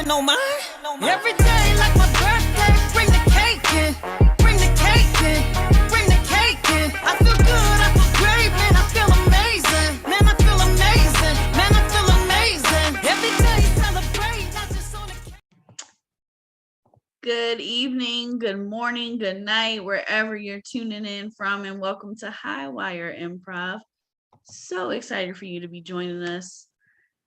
paying no mind. Every day like my birthday, bring the cake in, bring the cake in, bring the cake in. I feel good, I feel great, man, I feel amazing. Man, I feel amazing, man, I feel amazing. Every day celebrate, not just on the cake. Good evening, good morning, good night, wherever you're tuning in from, and welcome to Highwire Improv. So excited for you to be joining us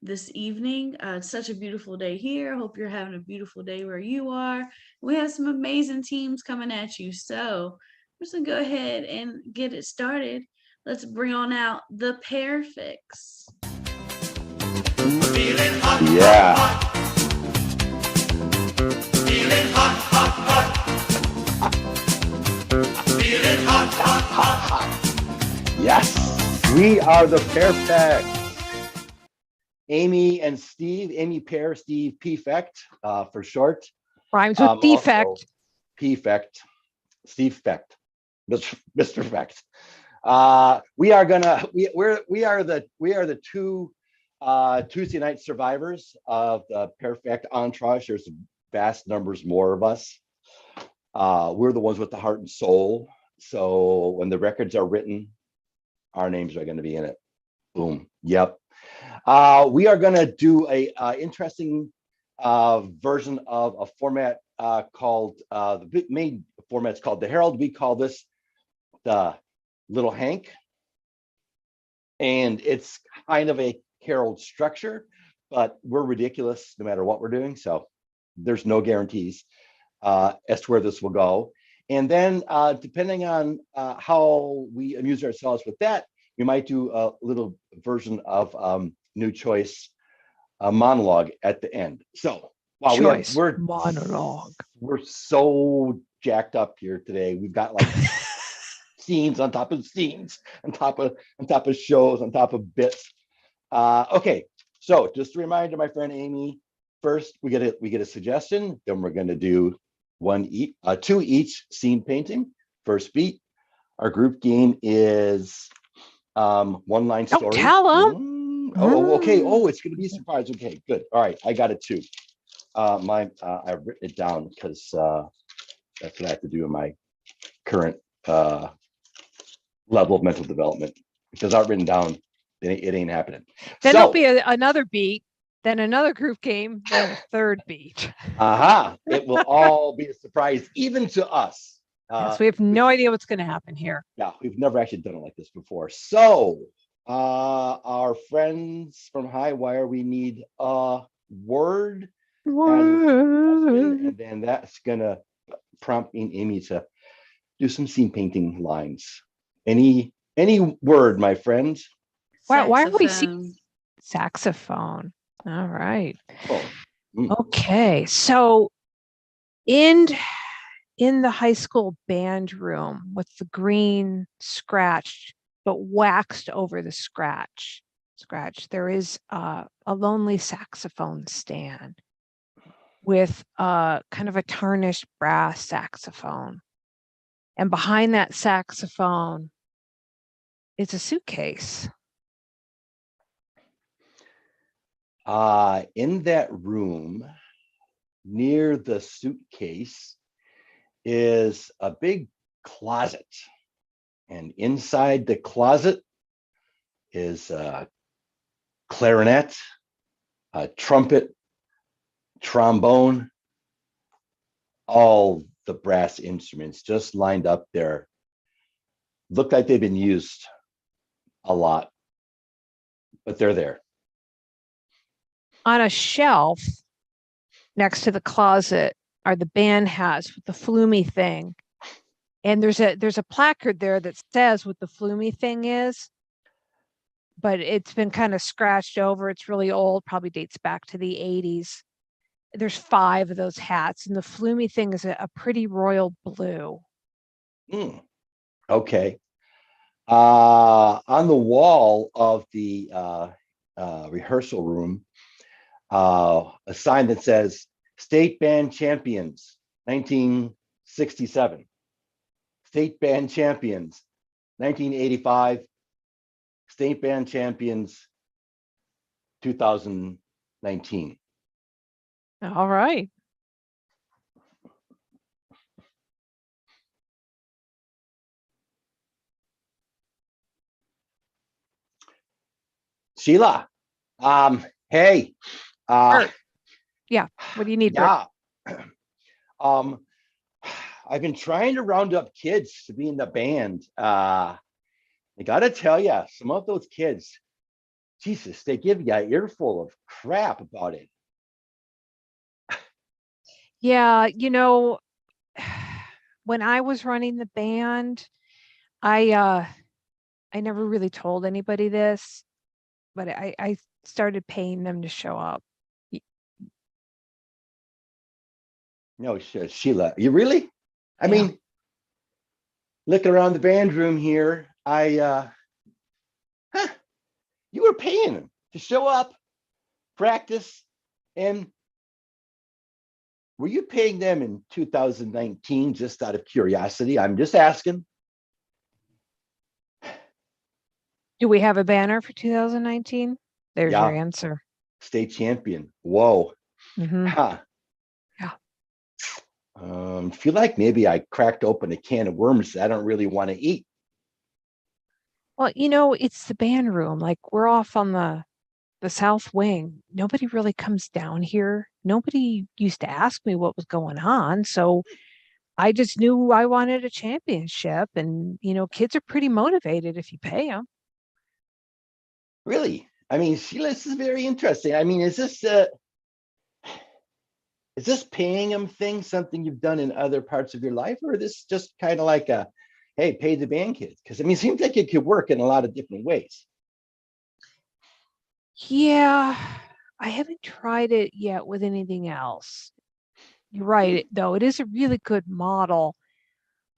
this evening. It's such a beautiful day here. Hope you're having a beautiful day where you are. We have some amazing teams coming at you. So we're just gonna go ahead and get it started. Let's bring on out the Pear Fix. Feeling hot, Yeah. hot, hot. Feeling hot, hot, hot. Feeling hot, hot, hot. Yes, we are the Pear Fix. Amy and Steve, Amy Pear, Steve P-Fect for short. Rhymes with defect. P-Fect, Steve Fecht, Mr. Fecht. We are the two Tuesday night survivors of the Pear Fect entourage. There's vast numbers more of us. We're the ones with the heart and soul. So when the records are written, our names are going to be in it. Boom. Yep. We are going to do a interesting version of a format called the main format's called the Herald. We call this the Little Hank, and it's kind of a Herald structure, but we're ridiculous no matter what we're doing. So there's no guarantees as to where this will go. And then depending on how we amuse ourselves with that, we might do a little version of new choice monologue at the end. So wow, we're monologue. We're so jacked up here today. We've got like scenes on top of scenes, on top of shows, on top of bits. Okay, so just a reminder, my friend Amy. First, we get a suggestion. Then we're going to do two each scene painting. First beat. Our group game is one line story. Don't tell them. Oh, okay. Oh, it's going to be a surprise. Okay, good. All right, I got it too. I've written it down because that's what I have to do in my current level of mental development. Because I've written down, it ain't happening. Then there'll be another beat, then another group game, then a third beat. It will all be a surprise, even to us. Yes, we have no idea what's going to happen here. Yeah, we've never actually done it like this before. So, our friends from Highwire, we need a word. And then that's gonna prompt Amy to do some scene painting lines. Any word, my friends. Why are we seeing saxophone? All right. Oh. Okay, so in the high school band room with the green scratched but waxed over the scratch, there is a lonely saxophone stand with kind of a tarnished brass saxophone. And behind that saxophone is a suitcase. In that room, near the suitcase, is a big closet. And inside the closet is a clarinet, a trumpet, trombone, all the brass instruments just lined up there. Look like they've been used a lot, but they're there. On a shelf next to the closet are the band hats with the flumy thing. And there's a placard there that says what the flumy thing is, but it's been kind of scratched over. It's really old, probably dates back to the 80s. There's 5 of those hats, and the flumy thing is a pretty royal blue. Okay. On the wall of the rehearsal room, a sign that says State Band Champions 1967, State Band Champions 1985, State Band Champions 2019. All right. Sheila, hey, Bert, yeah. What do you need, Bert? yeah, um, I've been trying to round up kids to be in the band. I gotta tell you, some of those kids, Jesus, they give you an earful of crap about it. Yeah, when I was running the band, I never really told anybody this, but I started paying them to show up. Y- No, Sheila, you really? I Yeah. mean, looking around the band room here, huh, you were paying them to show up, practice, and were you paying them in 2019 just out of curiosity? I'm just asking. Do we have a banner for 2019? There's your Yeah, answer. state champion. Whoa. Hmm. Huh. Yeah. Feel like maybe I cracked open a can of worms that I don't really want to eat. Well, it's the band room. Like we're off on the south wing. Nobody really comes down here. Nobody used to ask me what was going on. So I just knew I wanted a championship. And, kids are pretty motivated if you pay them. Really? I mean, Sheila, this is very interesting. I mean, is this paying them thing something you've done in other parts of your life, or is this just kind of like a, hey, pay the band kids? Because I mean, it seems like it could work in a lot of different ways. Yeah, I haven't tried it yet with anything else. You're right, though. It is a really good model.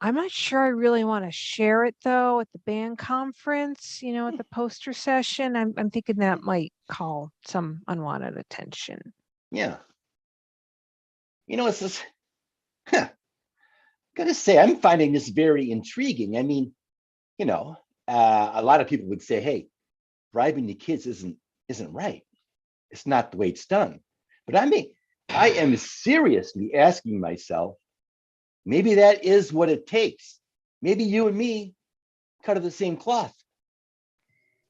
I'm not sure I really want to share it though at the band conference, at the poster session. I'm thinking that might call some unwanted attention. Yeah. It's just, huh, gotta say, I'm finding this very intriguing. I mean, a lot of people would say, hey, bribing the kids isn't right. It's not the way it's done. But I mean, I am seriously asking myself, maybe that is what it takes. Maybe you and me cut of the same cloth.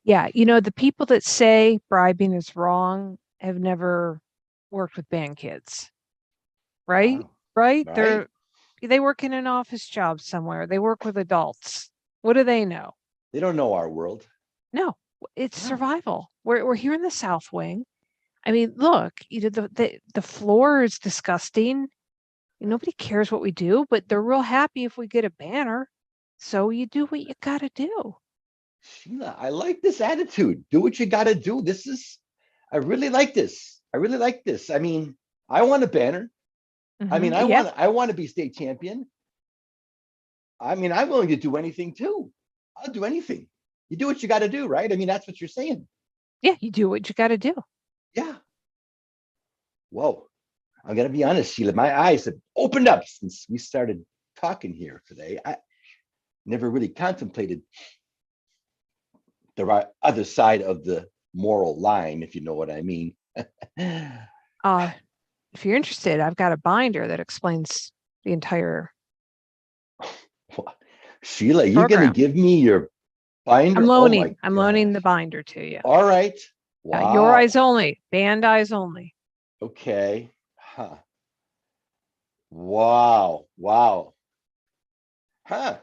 Yeah, the people that say bribing is wrong have never worked with band kids, right? Wow. Right? Right? They work in an office job somewhere. They work with adults. What do they know? They don't know our world. No, it's No. survival. We're here in the South Wing. I mean, look, the floor is disgusting. Nobody cares what we do, but they're real happy if we get a banner. So you do what you gotta do. Sheila, I like this attitude. Do what you got to do. I really like this. I really like this. I mean, I want a banner. I mean, Yeah, I want to be state champion. I mean, I'm willing to do anything too. I'll do anything. You do what you got to do, right? I mean, that's what you're saying. yeah, you do what you gotta do. Yeah. Whoa. I'm gonna be honest, Sheila. My eyes have opened up since we started talking here today. I never really contemplated the other side of the moral line, if you know what I mean. Uh, if you're interested, I've got a binder that explains the entire Sheila, you gonna program. give me your I'm binder? Oh my loaning. I'm loaning the gosh. binder to you. All right. Your eyes Wow. only, band eyes only. Okay. Huh. Wow. Wow. Huh.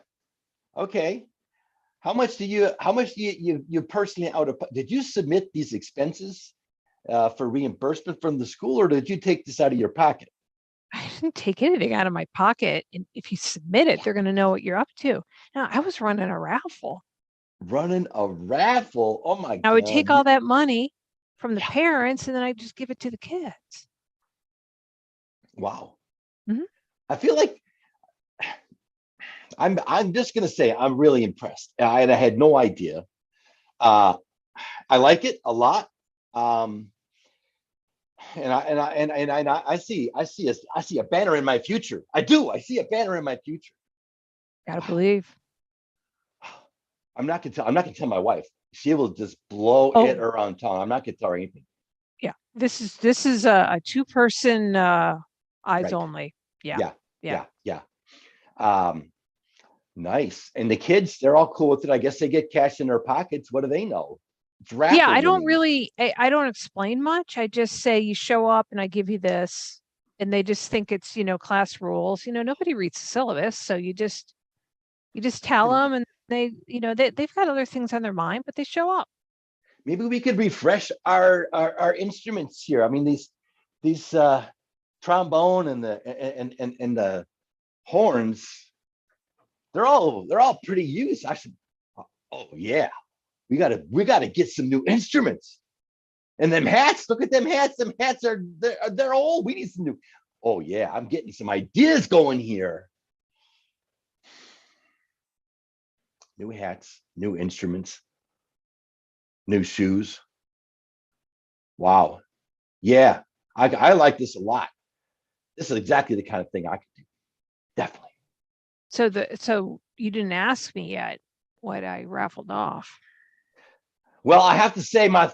Okay. How much do you personally did you submit these expenses for reimbursement from the school, or did you take this out of your pocket? I didn't take anything out of my pocket. And if you submit it, they're going to know what you're up to. Now, I was running a raffle. Running a raffle. Oh my I would take God. all that money from the Yeah. parents and then I just give it to the kids. Wow. Mhm. I feel like I'm just gonna say I'm really impressed. I had no idea. Uh, I like it a lot. Um, I see a banner in my future. I do. I see a banner in my future. Gotta believe. I'm not gonna tell my wife. She will just blow it Oh, around town. I'm not gonna tell her anything. Yeah. This is a 2-person eyes Right. only. Yeah. Yeah, Yeah. yeah, yeah. Nice. And the kids, they're all cool with it. I guess they get cash in their pockets. What do they know? It's Yeah, raffle I don't winning. really I don't explain much. I just say you show up and I give you this, and they just think it's, class rules. Nobody reads the syllabus, so you just tell them, and they've got other things on their mind, but they show up. Maybe we could refresh our instruments here. I mean, these trombone and the horns, they're all pretty used. I should, oh yeah, we gotta get some new instruments. And them hats, look at them hats. Them hats they're old. We need some new. Oh yeah, I'm getting some ideas going here. New hats, new instruments, new shoes. Wow. Yeah, I like this a lot. This is exactly the kind of thing I could do. Definitely. So you didn't ask me yet what I raffled off. Well, I have to say my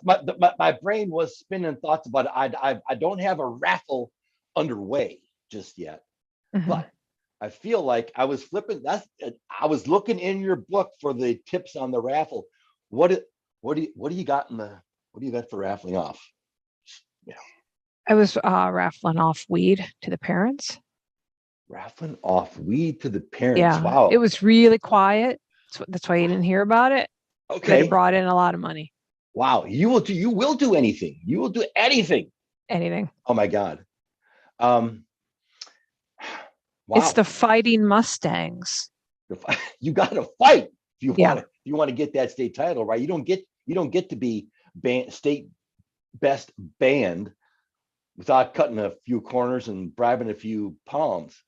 brain was spinning thoughts about it. I don't have a raffle underway just yet, Mhm. but I feel like I was flipping. I was looking in your book for the tips on the raffle. What do you got for raffling off? Yeah, I was raffling off weed to the parents. raffling off weed to the parents. Yeah, Wow. it was really quiet. That's why you didn't hear about it. But it Okay. brought in a lot of money. Wow. You will do anything. You will do anything. Anything. Oh my God. Wow. It's the Fighting Mustangs. You got to fight if you Yeah. want to get that state title, right? You don't get to be state best band without cutting a few corners and bribing a few palms.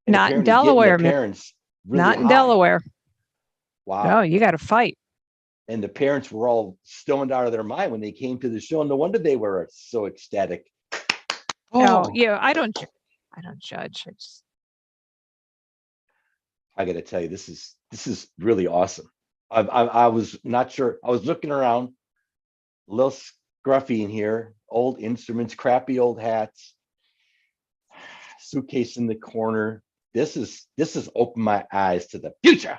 And Not in apparently getting Delaware, the man. parents really Not in high. Delaware. Wow. No, you got to fight. And the parents were all stoned out of their mind when they came to the show. No wonder they were so ecstatic. Oh, yeah. I don't judge. I got to tell you, this is really awesome. I was not sure. I was looking around, a little scruffy in here, old instruments, crappy old hats, suitcase in the corner. This has opened my eyes to the future.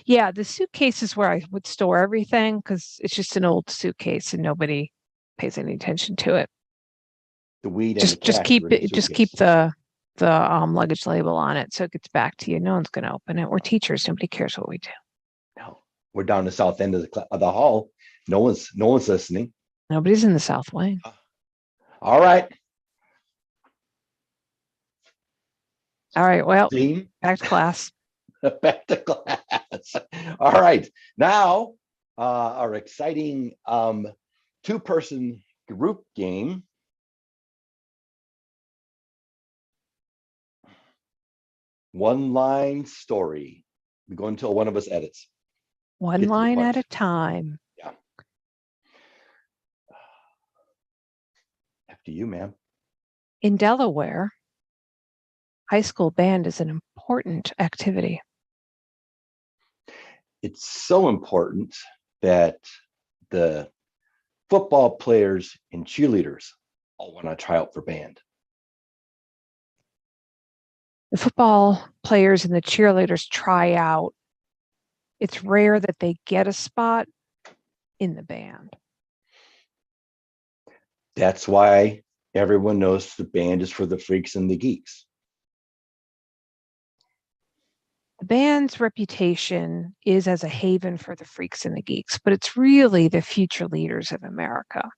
Yeah, the suitcase is where I would store everything because it's just an old suitcase and nobody pays any attention to it. The weed and the Just cash keep were in the it. Just suitcase. keep the luggage label on it so it gets back to you. No one's going to open it. We're teachers. Nobody cares what we do. No, we're down the south end of the hall. No one's listening. Nobody's in the South Wing. All right. All right. Well, Dean, back to class. back to class. All right. Now, our exciting 2-person group game. One-line story. We go until one of us edits. One Get to the line point. at a time. Yeah. After you, ma'am. In Delaware, high school band is an important activity. It's so important that the football players and cheerleaders all want to try out for band. The football players and the cheerleaders try out. It's rare that they get a spot in the band. That's why everyone knows the band is for the freaks and the geeks. The band's reputation is as a haven for the freaks and the geeks, but it's really the future leaders of America.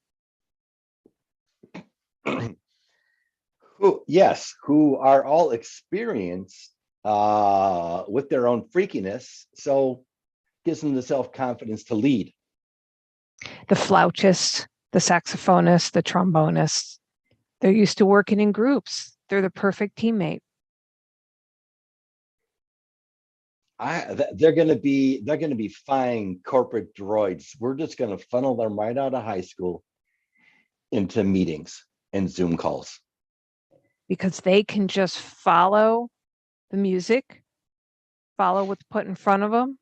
Who are all experienced with their own freakiness, so gives them the self-confidence to lead. The flautists, the saxophonists, the trombonists, they're used to working in groups. They're the perfect teammate. They're going to be fine corporate droids. We're just going to funnel them right out of high school into meetings and Zoom calls. Because they can just follow the music, follow what's put in front of them,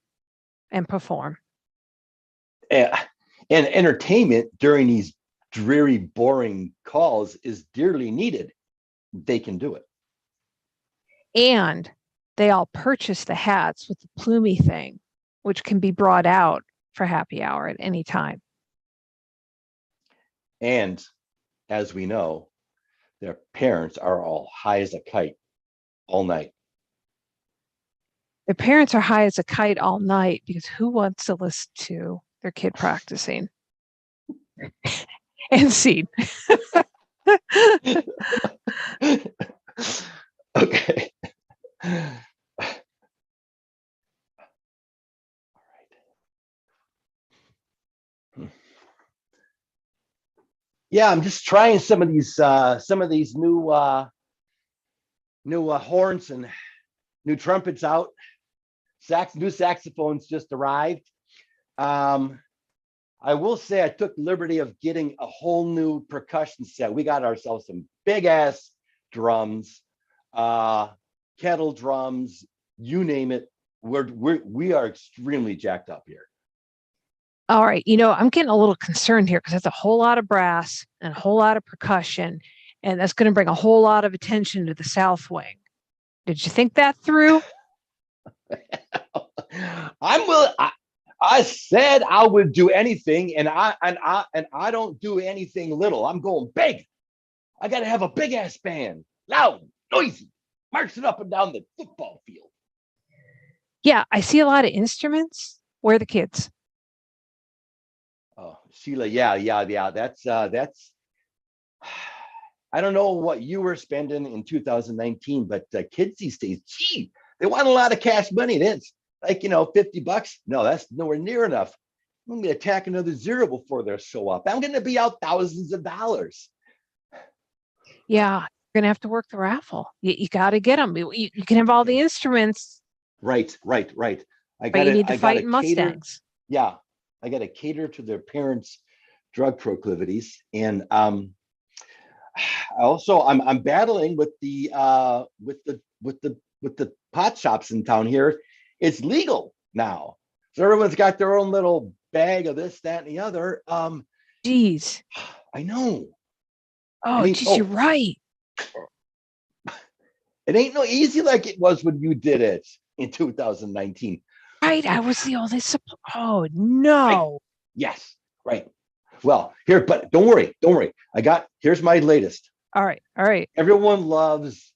and perform. And entertainment during these dreary, boring calls is dearly needed, they can do it. And they all purchase the hats with the plumey thing, which can be brought out for happy hour at any time. And as we know, their parents are all high as a kite all night. Their parents are high as a kite all night because who wants to listen to their kid practicing? And scene. Okay. Yeah, I'm just trying some of these new horns and new trumpets out. New saxophones just arrived. I will say I took the liberty of getting a whole new percussion set. We got ourselves some big ass drums, kettle drums, you name it. We are extremely jacked up here. All right. I'm getting a little concerned here because that's a whole lot of brass and a whole lot of percussion. And that's going to bring a whole lot of attention to the South Wing. Did you think that through? I said I would do anything, and I don't do anything little. I'm going big. I got to have a big ass band, loud, noisy, marching up and down the football field. Yeah, I see a lot of instruments. Where are the kids? Oh, Sheila, yeah. That's. I don't know what you were spending in 2019, but kids these days, gee, they want a lot of cash money. It's like, $50. No, that's nowhere near enough. I'm going to attack another zero before they show up. I'm going to be out thousands of dollars. Yeah, you're going to have to work the raffle. You got to get them. You can have all the instruments. Right. But you need to fight Mustangs. Yeah, I got to cater to their parents' drug proclivities, and also I'm battling with the pot shops in town here. It's legal now, so everyone's got their own little bag of this, that, and the other. Geez. I know. Oh, geez, you're right. It ain't no easy like it was when you did it in 2019. Right, I was the oldest. Oh no. Right. Yes, right. Well, here, but don't worry. Here's my latest. All right. Everyone loves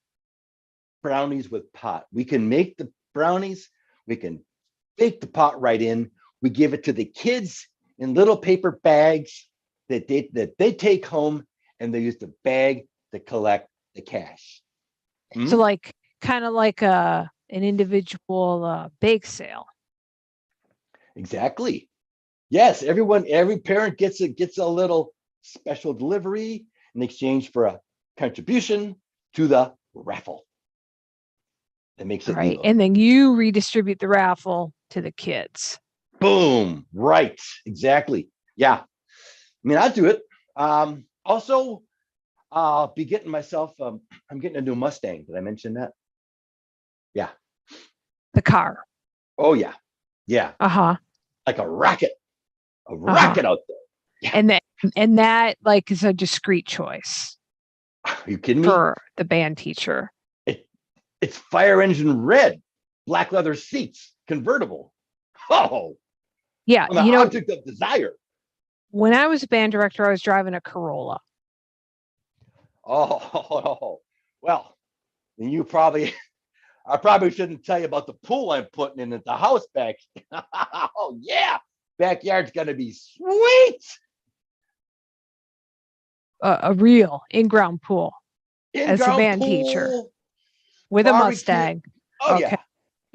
brownies with pot. We can make the brownies. We can bake the pot right in. We give it to the kids in little paper bags that they take home, and they use the bag to collect the cash. So kind of like an individual bake sale. Exactly. Yes, every parent gets a little special delivery in exchange for a contribution to the raffle. That makes it right. legal. And then you redistribute the raffle to the kids. Boom. Right. Exactly. Yeah. I mean, I'll do it. Also, I'll be getting myself. I'm getting a new Mustang. Did I mention that? Yeah. The car. Oh yeah. Yeah. Like a rocket. A rocket out there. Yeah. And that is a discreet choice. Are you kidding me? For the band teacher. It's fire engine red, black leather seats, convertible. Oh, yeah. An object of desire. When I was a band director, I was driving a Corolla. Oh, well, then I probably shouldn't tell you about the pool I'm putting in at the house back. Oh yeah, backyard's gonna be sweet. A real in-ground pool as a band teacher with barbecue. A Mustang. Oh okay. Yeah,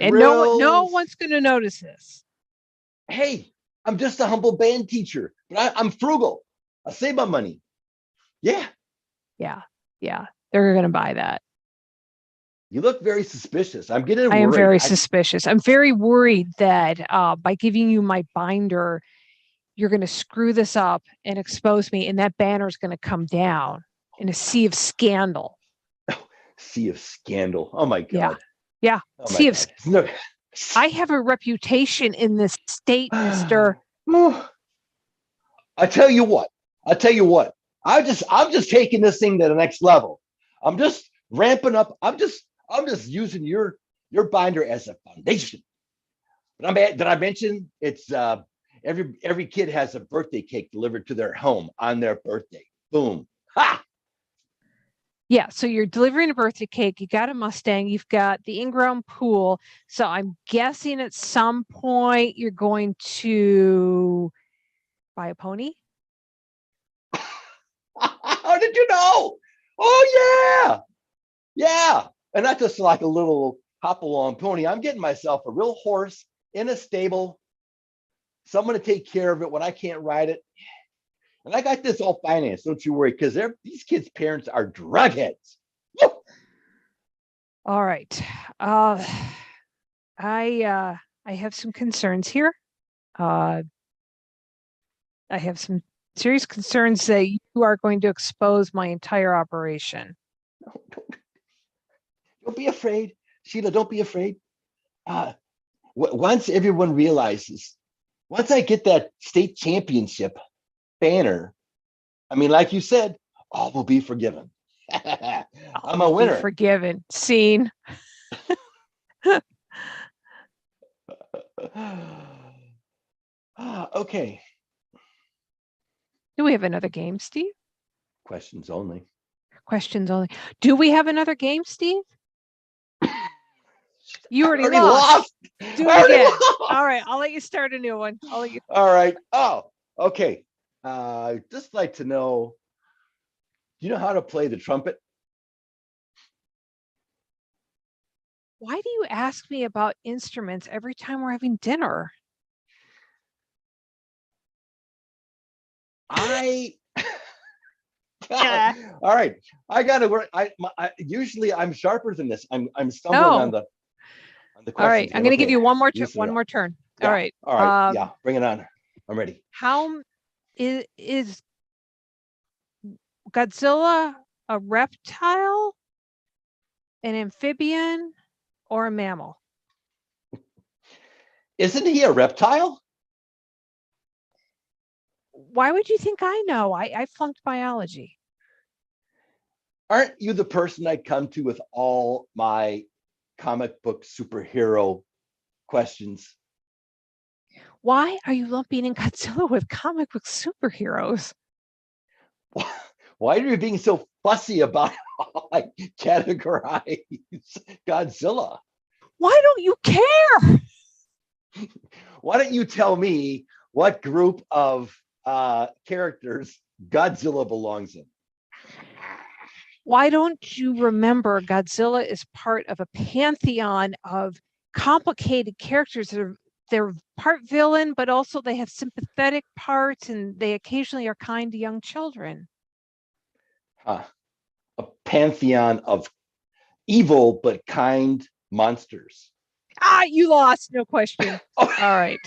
and no one's gonna notice this. Hey, I'm just a humble band teacher, but I'm frugal. I save my money. Yeah. They're gonna buy that. You look very suspicious. I'm getting worried. I am very suspicious. I'm very worried that by giving you my binder, you're going to screw this up and expose me, and that banner is going to come down in a sea of scandal. Oh, sea of scandal. Oh my God. Yeah. Oh sea of scandal. I have a reputation in this state, mister. I tell you what. I'll tell you what, I'm just taking this thing to the next level. I'm just ramping up. I'm just using your binder as a foundation. But did I mention it's every kid has a birthday cake delivered to their home on their birthday. Boom. Ha! Yeah, so you're delivering a birthday cake, you got a Mustang, you've got the in-ground pool. So I'm guessing at some point you're going to buy a pony. How did you know? Oh yeah. Yeah. And not just like a little hop along pony. I'm getting myself a real horse in a stable, someone to take care of it when I can't ride it. And I got this all financed, don't you worry, because these kids' parents are drug heads. Woo! All right. I have some concerns here. I have some serious concerns that you are going to expose my entire operation. Don't be afraid, Sheila. Don't be afraid. Once everyone realizes, once I get that state championship banner, I mean, like you said, all will be forgiven. I'm a Be winner. forgiven. Scene. Okay. Do we have another game, Steve? Questions only. Questions only. Do we have another game, Steve? You I already lost. Do I it already again. lost. All right, I'll let you start a new one. I'll let you. All right. Oh, okay. Just like to know, do you know how to play the trumpet? Why do you ask me about instruments every time we're having dinner? I all right. I gotta work. Usually I'm sharper than this. I'm stumbling on No. the All right, questions. I'm going to give Okay. you one more Usually one are. more turn. Yeah. All right. All right. Yeah. Bring it on. I'm ready. How is Godzilla a reptile, an amphibian, or a mammal? Isn't he a reptile? Why would you think I know? I flunked biology. Aren't you the person I come to with all my comic book superhero questions? Why are you lumping in Godzilla with comic book superheroes? Why are you being so fussy about how I categorize Godzilla? Why don't you care? Why don't you tell me what group of characters Godzilla belongs in? Why don't you remember Godzilla is part of a pantheon of complicated characters that they're part villain, but also they have sympathetic parts and they occasionally are kind to young children. A pantheon of evil but kind monsters. Ah, you lost, no question. Oh. All right.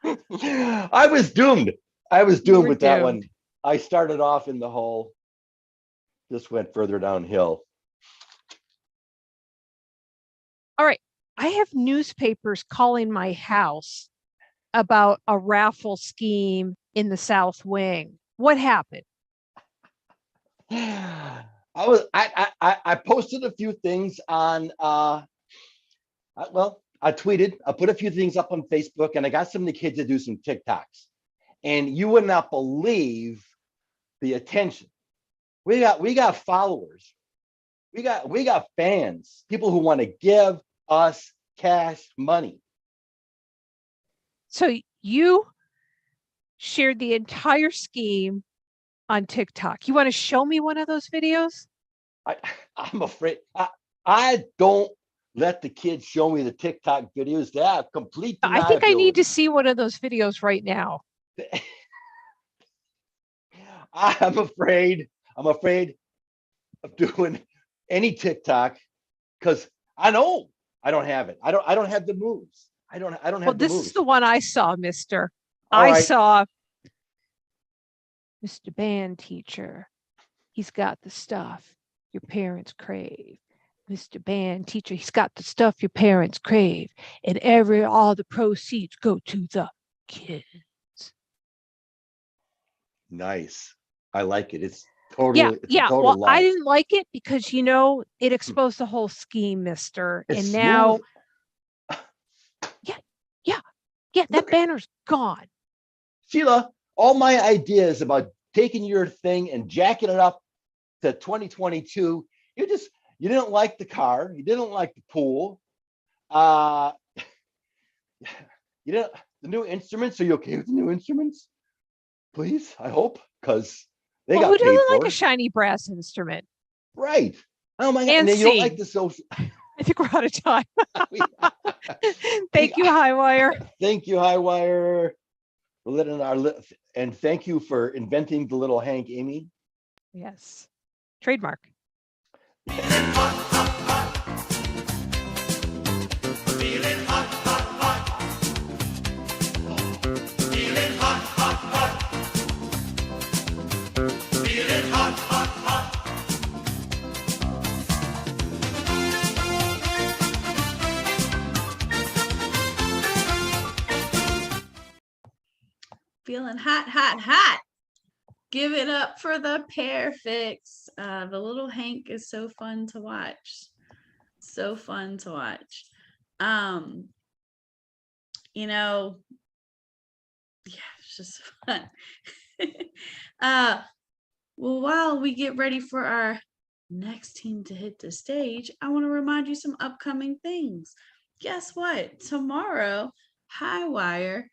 I was doomed. I was doomed were with that doomed. one. I started off in the hole, just went further downhill. All right. I have newspapers calling my house about a raffle scheme in the South Wing. What happened? I posted a few things on I tweeted, I put a few things up on Facebook, and I got some of the kids to do some TikToks. And you would not believe the attention. We got followers. We got fans, people who want to give us cash money. So you shared the entire scheme on TikTok. You want to show me one of those videos? I'm afraid I don't let the kids show me the TikTok videos. They have complete deniability. I think I need to see one of those videos right now. I'm afraid of doing any TikTok because I know I don't have it. I don't have the moves. I don't have Well, the this moves. is the one I saw, mister. All I right. saw Mr. Band Teacher. He's got the stuff your parents crave. Mr. Band Teacher, he's got the stuff your parents crave. And all the proceeds go to the kids. Nice. I like it. It's totally, Yeah, it's a yeah. total Well, I love. didn't like it because it exposed the whole scheme, mister. It's And smooth. now, yeah, that Look, banner's gone. Sheila, all my ideas about taking your thing and jacking it up to 2022, you didn't like the car, you didn't like the pool, uh you didn't the new instruments. Are you okay with the new instruments? Please, I hope, because they Well, who got paid doesn't like for a it. shiny brass instrument? Right. Oh my god. And And then you don't scene. like the social. I think we're out of time. We- Thank you, Highwire. Thank you, Highwire, for letting and thank you for inventing the little Hank Amy. Yes. Trademark. Feeling hot, hot, hot. Feeling hot, hot, hot. Feeling hot, hot, hot. Feeling hot, hot, hot. Feeling hot, hot, hot. Give it up for the Pear Fix. The little Hank is so fun to watch. So fun to watch. You know, yeah, it's just fun. Well, while we get ready for our next team to hit the stage, I want to remind you some upcoming things. Guess what? Tomorrow, Highwire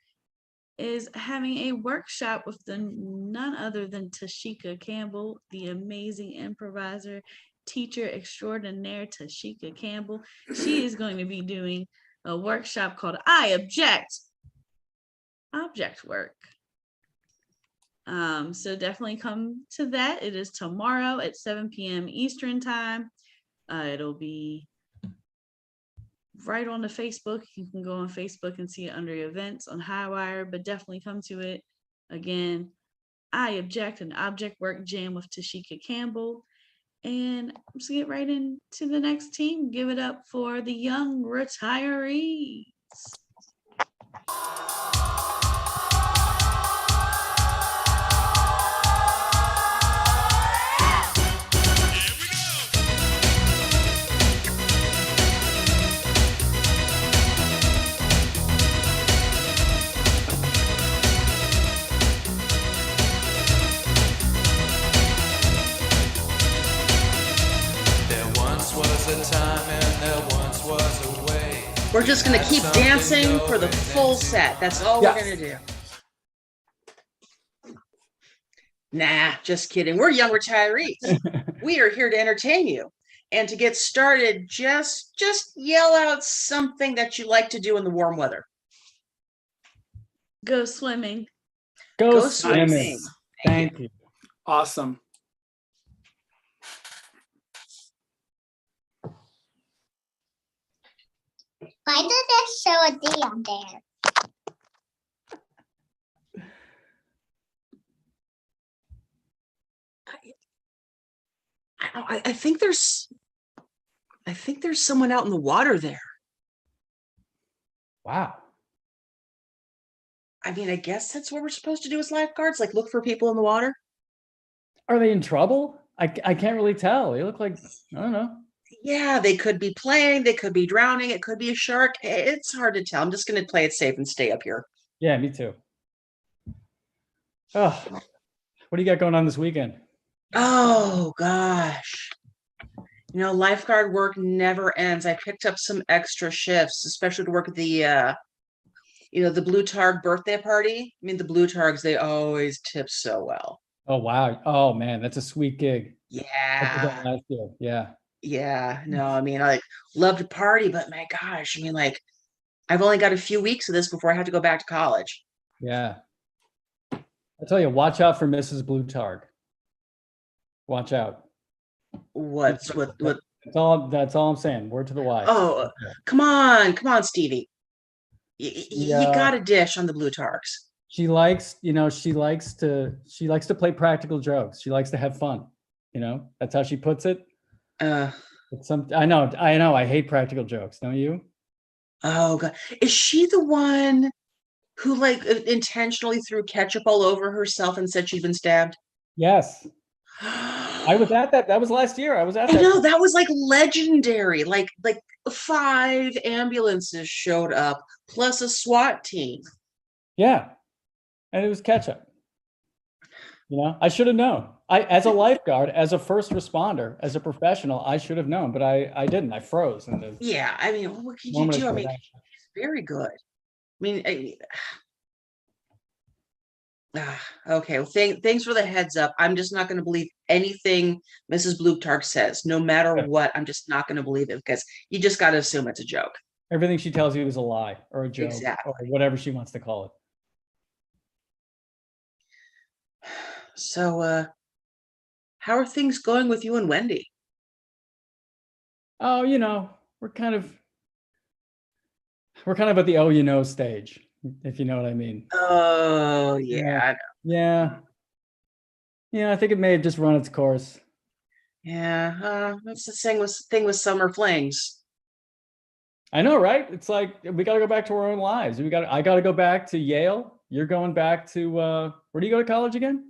is having a workshop with none other than Tashika Campbell, the amazing improviser, teacher extraordinaire Tashika Campbell. She is going to be doing a workshop called I Object Object Work. So definitely come to that. It is tomorrow at 7 p.m. Eastern time. It'll be right on the Facebook. You can go on Facebook and see it under events on Highwire, but definitely come to it. Again, I Object an Object Work Jam with Tashika Campbell. And let's get right into the next team. Give it up for the young retirees. There once was a time and there once was a way. We're just gonna keep dancing for the full set. That's all we're gonna do. Nah, just kidding. We're young retirees. We are here to entertain you. And to get started, just yell out something that you like to do in the warm weather. Go swimming. Go swimming. Thank you. Awesome. Why does it show a D on there? I think there's someone out in the water there. Wow. I mean, I guess that's what we're supposed to do as lifeguards, like look for people in the water. Are they in trouble? I can't really tell. They look like, I don't know. Yeah, they could be playing, they could be drowning, it could be a shark. It's hard to tell. I'm just going to play it safe and stay up here. Yeah, me too. Oh, what do you got going on this weekend? Oh gosh. You know, lifeguard work never ends. I picked up some extra shifts, especially to work at the the Blue Targ birthday party. I mean, the Blue Targs, they always tip so well. Oh, wow. Oh, man, that's a sweet gig. I did Yeah. that last year. Yeah. Yeah. No, I mean, I love to party, but my gosh, I mean, I've only got a few weeks of this before I have to go back to college. Yeah. I tell you, watch out for Mrs. Blue Targ. Watch out. What? That's all I'm saying. Word to the wise. Oh, come on, Stevie. You Yeah. got a dish on the Blue Targs. She likes to play practical jokes. She likes to have fun. That's how she puts it. I know. I hate practical jokes. Don't you? Oh God. Is she the one Who like intentionally threw ketchup all over herself and said she'd been stabbed? Yes. I was at that. That was last year. I was at I that. know, that was like legendary. Like 5 ambulances showed up plus a SWAT team. Yeah. And it was ketchup. I should have known. As a lifeguard, as a first responder, as a professional, I should have known, but I didn't. I froze. Yeah, I mean, what could you do? I mean, very good. I mean, okay. Well, thanks for the heads up. I'm just not going to believe anything Mrs. Blutarch says, no matter what. I'm just not going to believe it because you just got to assume it's a joke. Everything she tells you is a lie or a joke, Exactly. or whatever she wants to call it. So, how are things going with you and Wendy? Oh, we're kind of at the stage, if you know what I mean. Oh, yeah. Yeah. I think it may have just run its course. Yeah, that's the thing with summer flings. I know, right? It's like we got to go back to our own lives. I got to go back to Yale. You're going back to where do you go to college again?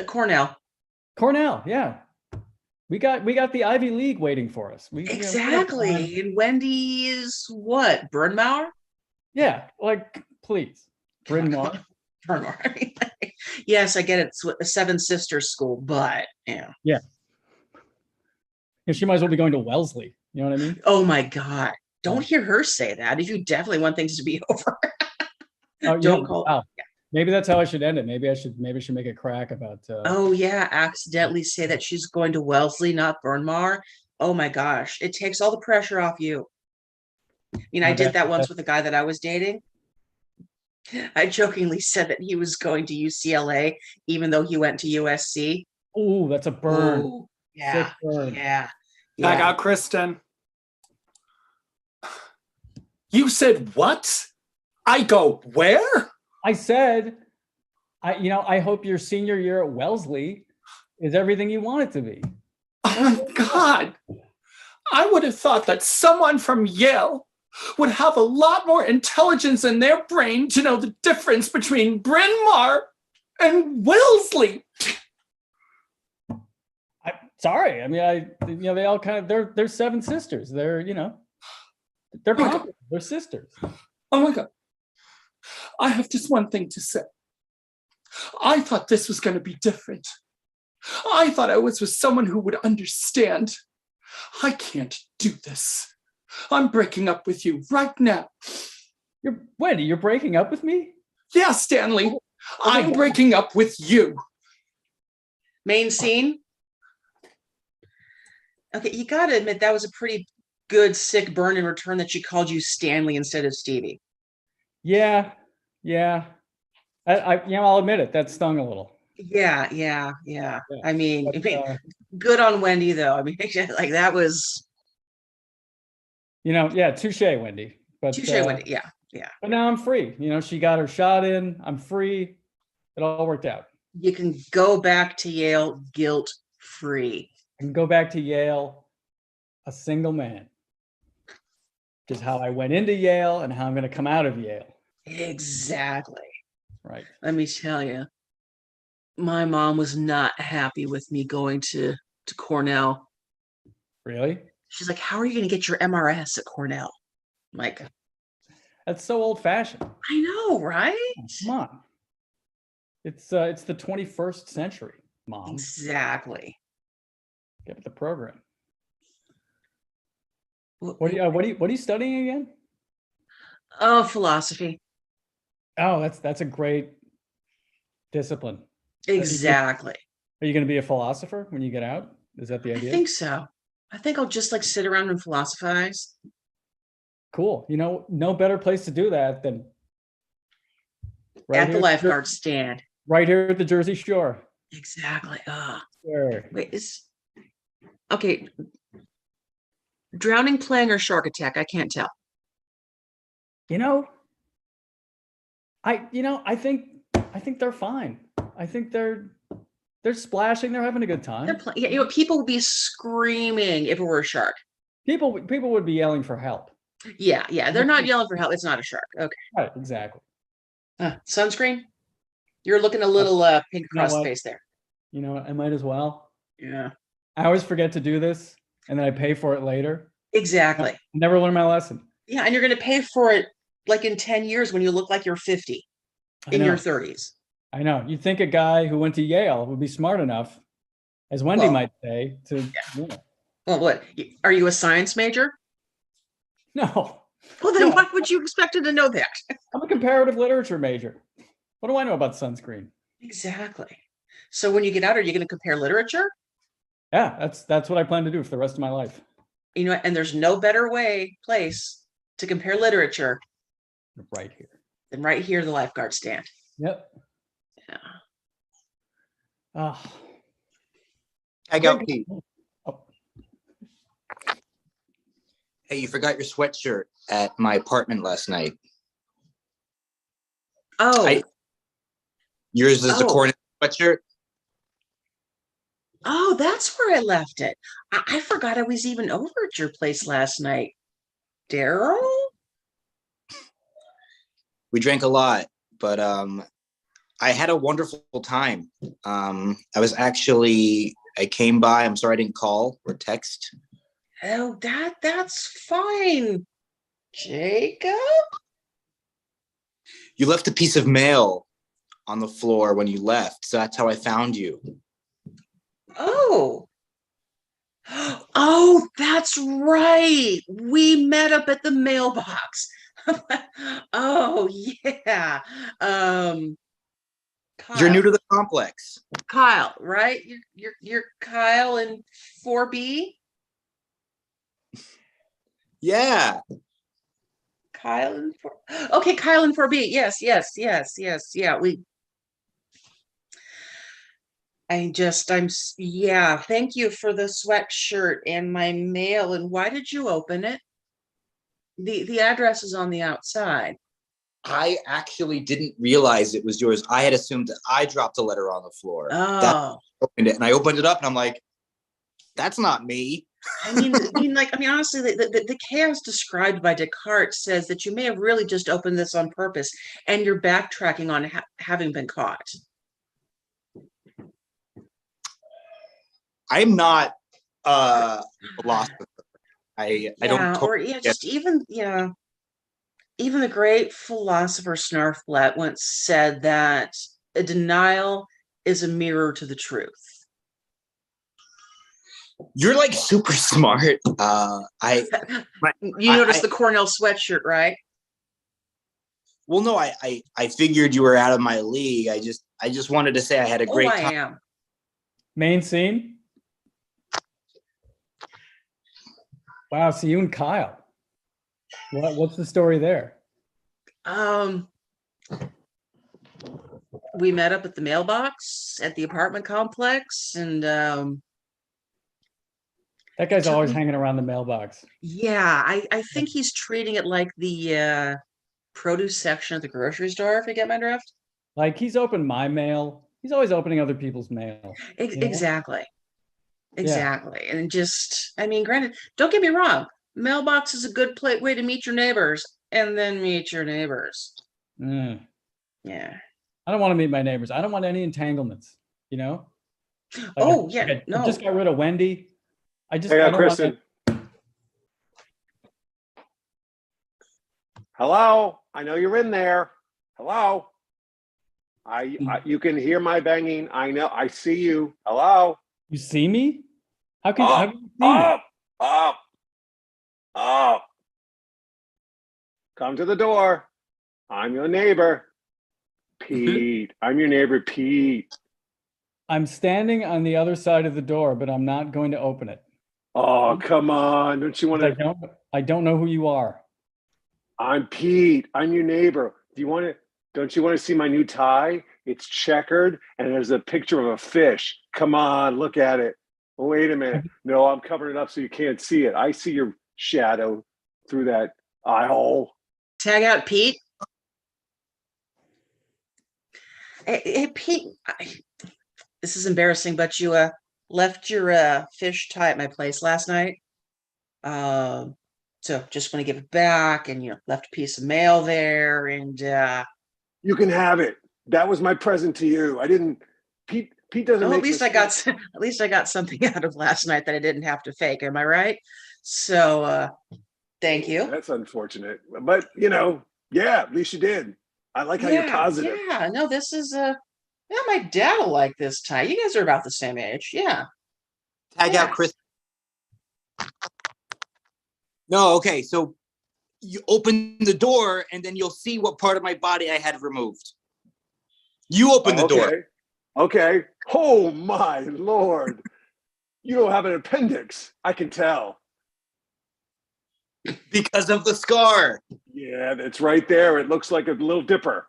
Cornell. Cornell, yeah. We got the Ivy League waiting for us. Exactly. And Wendy is what? Bryn Mawr? Yeah, like please. Bryn Mawr. Bryn Mawr. Yes, I get it. It's a Seven Sisters school, but yeah. Yeah. She might as well be going to Wellesley. You know what I mean? Oh my God. Don't hear her say that. If you definitely want things to be over. Don't call. Wow. Yeah. Maybe that's how I should end it. Maybe I should make a crack about. Oh yeah, accidentally say that she's going to Wellesley, not Bryn Mawr. Oh my gosh, it takes all the pressure off you. I did that once with a guy that I was dating. I jokingly said that he was going to UCLA, even though he went to USC. Oh, that's a burn. Ooh, yeah, burn. Yeah. I got Kristen. You said what? I go where? I said, I hope your senior year at Wellesley is everything you want it to be. Oh my God. I would have thought that someone from Yale would have a lot more intelligence in their brain to know the difference between Bryn Mawr and Wellesley. Sorry. I mean, they all kind of, they're seven sisters. They're, they're comparable. They're sisters. Oh my God. I have just one thing to say. I thought this was going to be different. I thought I was with someone who would understand. I can't do this. I'm breaking up with you right now. Wendy, you're breaking up with me? Yeah, Stanley. I'm breaking up with you. Main scene. Okay, you got to admit that was a pretty good sick burn in return that she called you Stanley instead of Stevie. Yeah. I'll admit it. That stung a little. Yeah. I mean, good on Wendy though. I mean, like that was. Touche, Wendy. Touche, Wendy. Yeah. But now I'm free. She got her shot in. I'm free. It all worked out. You can go back to Yale guilt-free. I can go back to Yale a single man. Which is how I went into Yale and how I'm going to come out of Yale. Exactly. Right. Let me tell you, my mom was not happy with me going to Cornell. Really? She's like, how are you going to get your MRS at Cornell? I'm like, that's so old fashioned. I know, right? Come on. It's the 21st century, Mom. Exactly. Get with the program. What are you studying again? Oh, philosophy. Oh, that's a great discipline. Exactly. Are you going to be a philosopher when you get out? Is that the idea? I think so. I think I'll just like sit around and philosophize. Cool. No better place to do that than right at the lifeguard stand. Right here at the Jersey Shore. Exactly. Sure. Wait, okay. Drowning, playing, or shark attack? I can't tell. I think they're fine. I think they're splashing. They're having a good time. People would be screaming if it were a shark. People would be yelling for help. Yeah. They're not yelling for help. It's not a shark. Okay. Right. Exactly. Sunscreen? You're looking a little pink You know across the what? face there. You know, I might as well. Yeah. I always forget to do this and then I pay for it later. Exactly. Never learn my lesson. Yeah, and you're going to pay for it like in 10 years when you look like you're 50 I in your know. 30s. I know. You'd think a guy who went to Yale would be smart enough, as Wendy Well, might say, to Well, what? Are you a science major? no. Well, then No. why would you expect to know that? I'm a comparative literature major. What do I know about sunscreen? Exactly. So when you get out, are you going to compare literature? Yeah, that's what I plan to do for the rest of my life. You know, and there's no better place to compare literature Right here. than right here, the Lifeguard stand. Yep. Yeah. Ah. I got Pete. Oh, Hey, you forgot your sweatshirt at my apartment last night. Oh, Yours is the Oh. cornet sweatshirt. oh, that's where I left it. I forgot I was even over at your place last night. Daryl? We drank a lot, but I had a wonderful time. I came by. I'm sorry I didn't call or text. Oh, that's fine. Jacob? You left a piece of mail on the floor when you left, so that's how I found you. Oh. Oh, that's right. We met up at the mailbox. Oh, yeah. You're new Kyle, to the complex. Kyle, right? You're Kyle in 4B? Yeah. Kyle in 4. Okay, Kyle in 4B. Yes. Yeah, yeah, thank you for the sweatshirt and my mail. And why did you open it? The address is on the outside. I actually didn't realize it was yours. I had assumed that I dropped a letter on the floor. Oh, Opened it, and I opened it up, and I'm like, "That's not me." honestly, the chaos described by Descartes says that you may have really just opened this on purpose, and you're backtracking on having been caught. I'm not a philosopher. I don't. Even the great philosopher Snarfblatt once said that a denial is a mirror to the truth. You're like super smart. You noticed the Cornell sweatshirt, right? Well, no, I figured you were out of my league. I just wanted to say I had a great time. I am. Main scene. Wow, so you and Kyle. What's the story there? We met up at the mailbox at the apartment complex, and That guy's always hanging around the mailbox. yeah, I think he's treating it like the produce section at the grocery store, if you get my drift. Like he's opened my mail. He's always opening other people's mail. you know? Exactly. And granted, don't get me wrong, mailbox is a good way to meet your neighbors and then meet your neighbors. Mm. Yeah. I don't want to meet my neighbors. I don't want any entanglements, you know? I just got rid of Wendy. I don't Kristen. Hello, I know you're in there. Hello. You can hear my banging. I know. I see you. Hello. You see me? How can you see me? Up. Come to the door. I'm your neighbor, Pete. I'm your neighbor, Pete. I'm standing on the other side of the door, but I'm not going to open it. Oh, come on. Don't you want to? I don't know who you are. I'm Pete. I'm your neighbor. Don't you want to see my new tie? It's checkered and there's a picture of a fish. Come on, look at it. Wait a minute. No, I'm covering it up so you can't see it. I see your shadow through that eye hole. Tag out Pete. Hey, Pete, this is embarrassing, but you left your fish tie at my place last night. So just want to give it back, and left a piece of mail there, and You can have it. That was my present to you. I didn't. Pete doesn't. Well, make at least at least I got something out of last night that I didn't have to fake. Am I right? So, thank you. That's unfortunate, but yeah, at least you did. I like how you're positive. Yeah, no, this is yeah, my dad will like this tie. You guys are about the same age. Yeah. Tag Yeah. out Chris. No, okay. So you open the door and then you'll see what part of my body I had removed. You open the door. Okay. Oh my Lord. You don't have an appendix. I can tell. Because of the scar. Yeah, it's right there. It looks like a little dipper.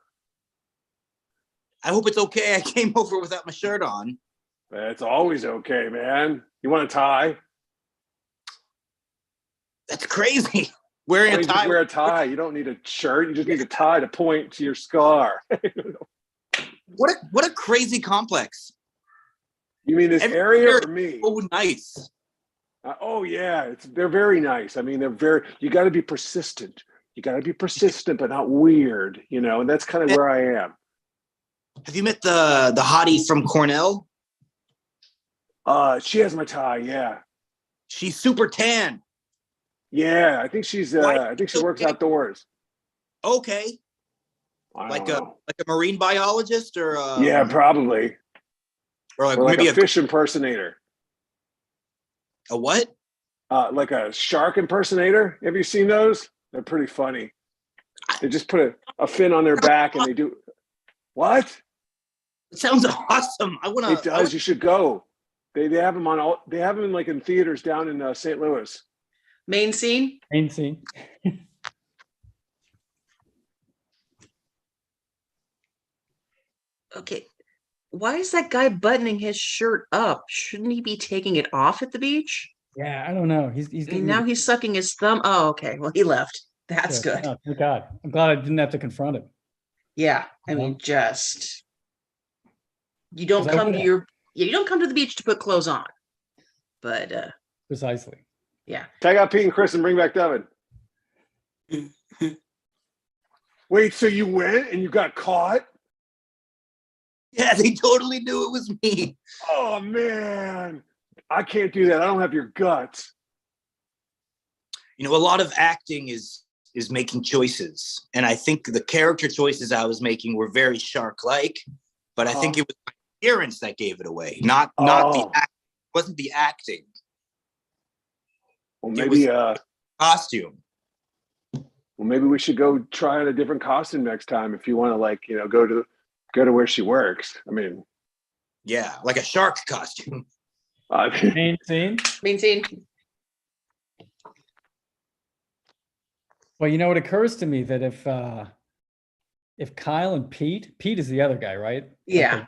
I hope it's okay. I came over without my shirt on. That's always okay, man. You want a tie? That's crazy. Wearing a Just tie. wear a tie. You don't need a shirt. You just need a tie to point to your scar. What a crazy complex. You mean this area or me? Oh, nice. Oh yeah, they're very nice. I mean, you got to be persistent. You got to be persistent, but not weird, and that's kind of where I am. Have you met the hottie from Cornell? She has my tie. Yeah. She's super tan. Yeah, I think she works outdoors. Okay. Like a marine biologist or yeah, probably. Or like maybe a fish impersonator. A what? Like a shark impersonator. Have you seen those? They're pretty funny. They just put a fin on their back and they do what? It sounds awesome. It does. You should go. They have them they have them like in theaters down in St. Louis. Main scene. Main scene. Okay. Why is that guy buttoning his shirt up? Shouldn't he be taking it off at the beach? Yeah, I don't know. He's And now he's sucking his thumb. Oh, okay. Well, he left. That's good. Oh, thank God. I'm glad I didn't have to confront him. Yeah. I mean, you don't come to the beach to put clothes on. But precisely. Yeah. Tag out Pete and Chris and bring back Devin. Wait, so you went and you got caught? Yeah, they totally knew it was me. Oh man, I can't do that. I don't have your guts. A lot of acting is making choices, and I think the character choices I was making were very shark-like, but I think it was my appearance that gave it away, not wasn't the acting. Well, maybe costume. Well, maybe we should go try on a different costume next time if you want to, go to where she works. I mean, yeah, like a shark costume. Main scene. Main scene. Well, it occurs to me that if Kyle and Pete is the other guy, right? Yeah.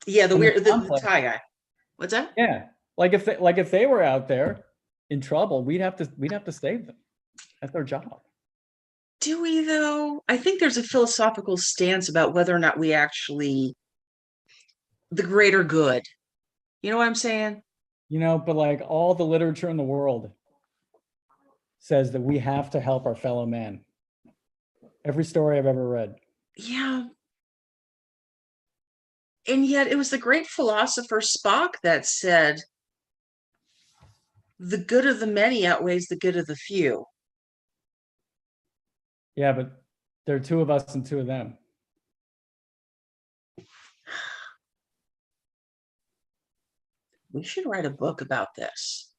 Yeah, the tie guy. What's that? Yeah, if they were out there in trouble, we'd have to save them. That's their job. Do we though? I think there's a philosophical stance about whether or not we actually the greater good. You know what I'm saying? But like all the literature in the world says that we have to help our fellow man. Every story I've ever read. Yeah. And yet it was the great philosopher Spock that said, the good of the many outweighs the good of the few. Yeah, but there are two of us and two of them. We should write a book about this.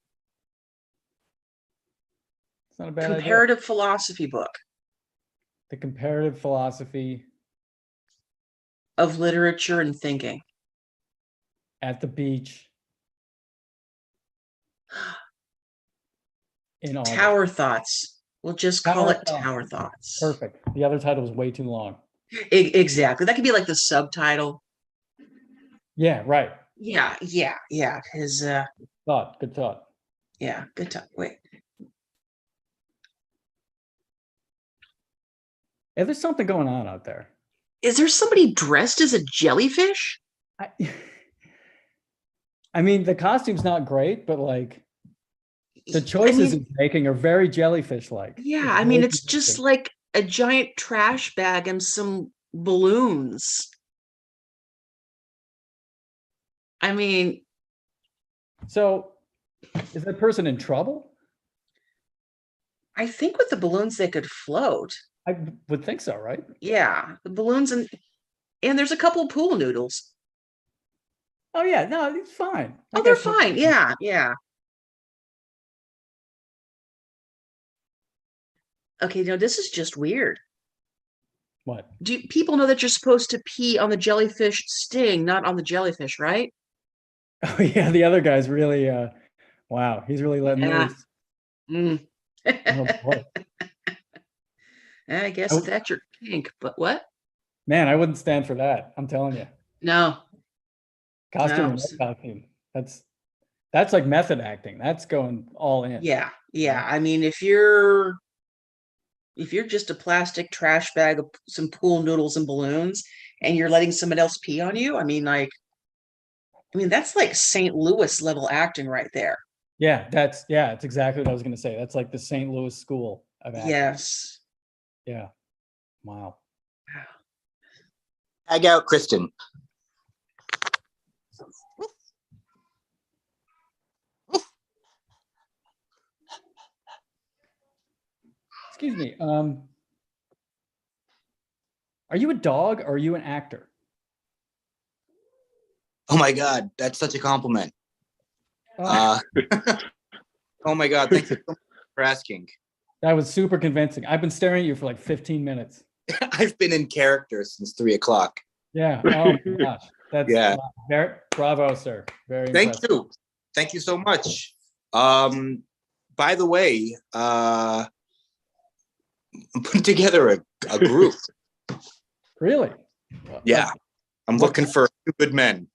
It's not a bad idea. Comparative philosophy book. The comparative philosophy of literature and thinking. At the beach. In August. Tower Thoughts. We'll just call it Tower Thoughts. Perfect. The other title was way too long. Exactly. That could be like the subtitle. Yeah, right. Yeah. His good thought. Yeah, good thought. Wait. Yeah, there's something going on out there. Is there somebody dressed as a jellyfish? I mean, the costume's not great, but like the choices he's making are very jellyfish-like. Yeah, it's just like a giant trash bag and some balloons. I mean, So is that person in trouble? I think with the balloons they could float. I would think so, right? Yeah, the balloons and there's a couple pool noodles. Oh yeah, no, it's fine. I Oh, they're got you. fine. Yeah, yeah. Okay, no, this is just weird. What? Do people know that you're supposed to pee on the jellyfish sting, not on the jellyfish, right? Oh yeah, the other guy's really wow, he's really letting Yeah. loose. Mm. Oh boy. I guess I- that's your kink, but what? Man, I wouldn't stand for that. I'm telling you. No. Costume No. or no costume. That's like method acting. That's going all in. Yeah, yeah. I mean, if you're just a plastic trash bag of some pool noodles and balloons and you're letting someone else pee on you, that's like St. Louis level acting right there. Yeah, that's exactly what I was gonna say. That's like the St. Louis school of acting. Yes. Yeah. Wow. Tag out Kristen. Excuse me. Are you a dog or are you an actor? Oh my God, that's such a compliment. Oh, Oh my God, thank you so much for asking. that was super convincing. I've been staring at you for like 15 minutes. I've been in character since 3 o'clock. Yeah. Oh my gosh. That's Yeah. Bravo, sir. Very Thank impressive. you. Thank you so much. By the way, I'm putting together a group. Really? Yeah. I'm looking for 2 good men.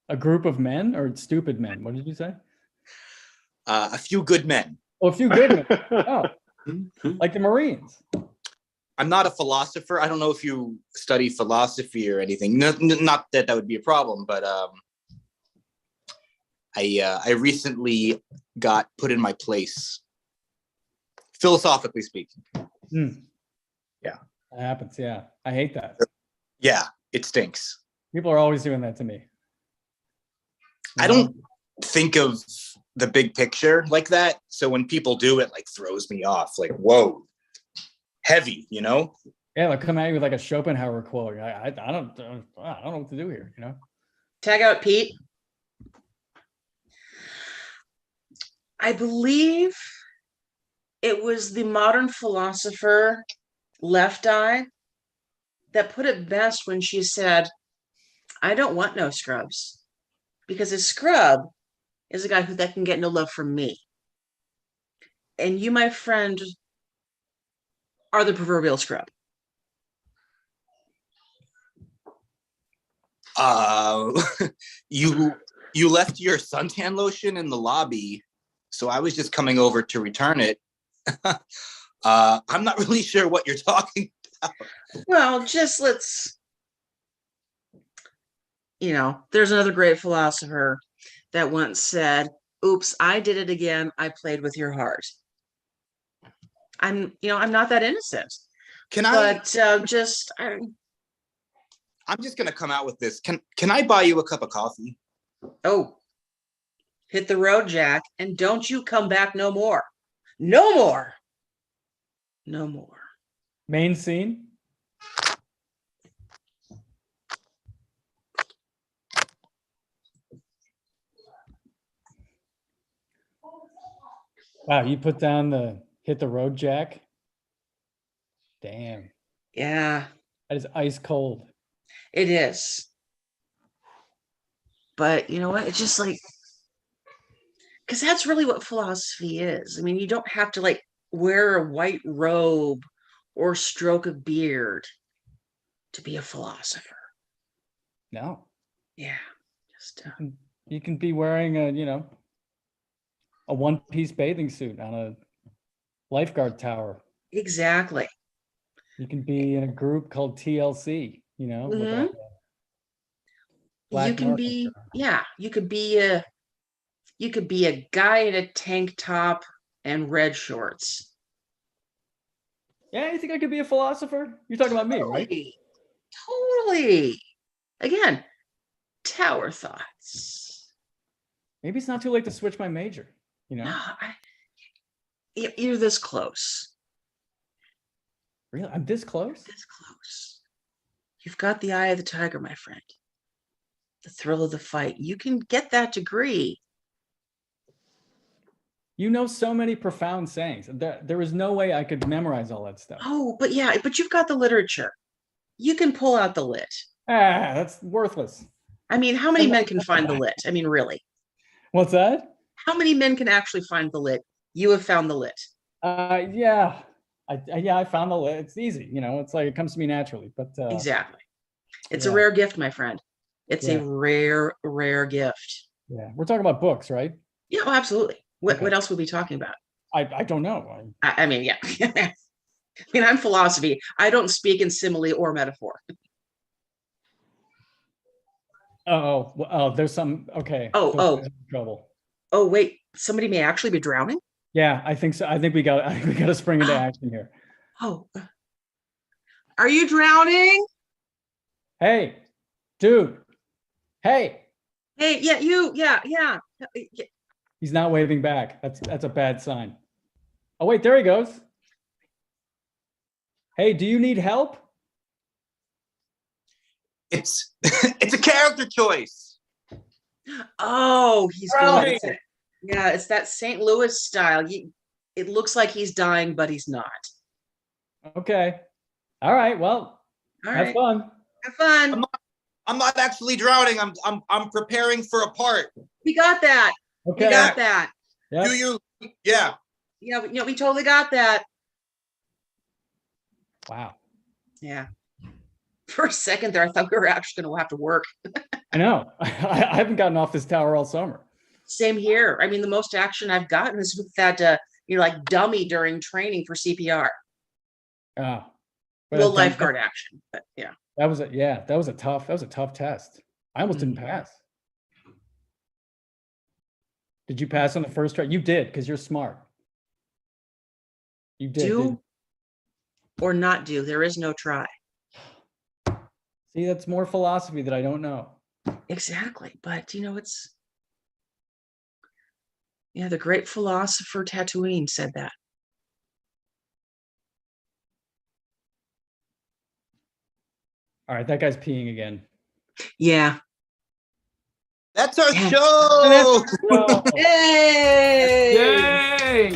A group of men or stupid men? What did you say? A few good men. Oh, a few good men. Oh, like the Marines. I'm not a philosopher. I don't know if you study philosophy or anything. Not that would be a problem, but I recently got put in my place, philosophically speaking. Yeah. That happens. Yeah. I hate that. Yeah, it stinks. People are always doing that to me. I don't think of the big picture like that. So when people do it, like throws me off. Like, whoa, heavy, you know? Yeah, they'll come at you with like a Schopenhauer quote. I don't know what to do here, you know? Tag out Pete. I believe it was the modern philosopher Left Eye that put it best when she said, I don't want no scrubs, because a scrub is a guy that can get no love from me. And you, my friend, are the proverbial scrub. You left your suntan lotion in the lobby, so I was just coming over to return it. I'm not really sure what you're talking about. Well, just there's another great philosopher that once said, oops, I did it again. I played with your heart. I'm not that innocent. I'm just gonna come out with this. Can I buy you a cup of coffee? Oh, hit the road, Jack, and don't you come back no more. No more. No more. Main scene. Wow, you put down the hit the road, Jack. Damn. Yeah, That is ice cold. it is. But you know what? It's just like, because that's really what philosophy is. I mean, you don't have to like wear a white robe or stroke a beard to be a philosopher. No. Yeah. Just You can be wearing a one-piece bathing suit on a lifeguard tower. exactly. You can be in a group called TLC, with all Mhm. the black You can markings be, around. yeah, you could be a guy in a tank top and red shorts. Yeah, you think I could be a philosopher? You're talking about me, right? Totally. Totally. Again, tower thoughts. Maybe it's not too late to switch my major, you know? No, you're this close. Really? I'm this close? This close. You've got the eye of the tiger, my friend. The thrill of the fight. You can get that degree. You know so many profound sayings. There is no way I could memorize all that stuff. Oh, but yeah, but you've got the literature. You can pull out the lit. Ah, that's worthless. I mean, how many men can find the lit? I mean, really? What's that? How many men can actually find the lit? You have found the lit. Yeah. I found the lit. It's easy, you know, it's like it comes to me naturally, but Exactly. It's yeah. a rare gift, my friend. It's Yeah. a rare, rare gift. Yeah, we're talking about books, right? Yeah, well, absolutely. Okay. What else would we be talking about? I don't know. I mean, yeah. I mean, I'm philosophy. I don't speak in simile or metaphor. There's some, okay. Oh. There's trouble. Oh, wait, somebody may actually be drowning? Yeah, I think so. I think we got to spring into action here. Oh, are you drowning? Hey, dude. Hey. Hey, yeah, yeah. He's not waving back. That's a bad sign. Oh, wait, there he goes. Hey, do you need help? It's it's a character choice. Oh, he's Drowning. good. Yeah, it's that St. Louis style. It looks like he's dying, but he's not. Okay. All right. Well, All have right. fun. Have fun. I'm not actually drowning. I'm preparing for a part. We got that. Okay. We got that. Yep. Do you? Yeah. Yeah, we totally got that. Wow. Yeah. For a second there, I thought we were actually going to have to work. I know. I haven't gotten off this tower all summer. Same here. I mean, the most action I've gotten is with that, like dummy during training for CPR. Oh. Well, lifeguard action, but yeah. That was a tough test. I almost didn't pass. Did you pass on the first try? You did, because you're smart. You did. Do or not do. There is no try. See, that's more philosophy that I don't know. Exactly. But it's the great philosopher Tatooine said that. All right, that guy's peeing again. Yeah. That's our Yeah. show. Yay! Yay!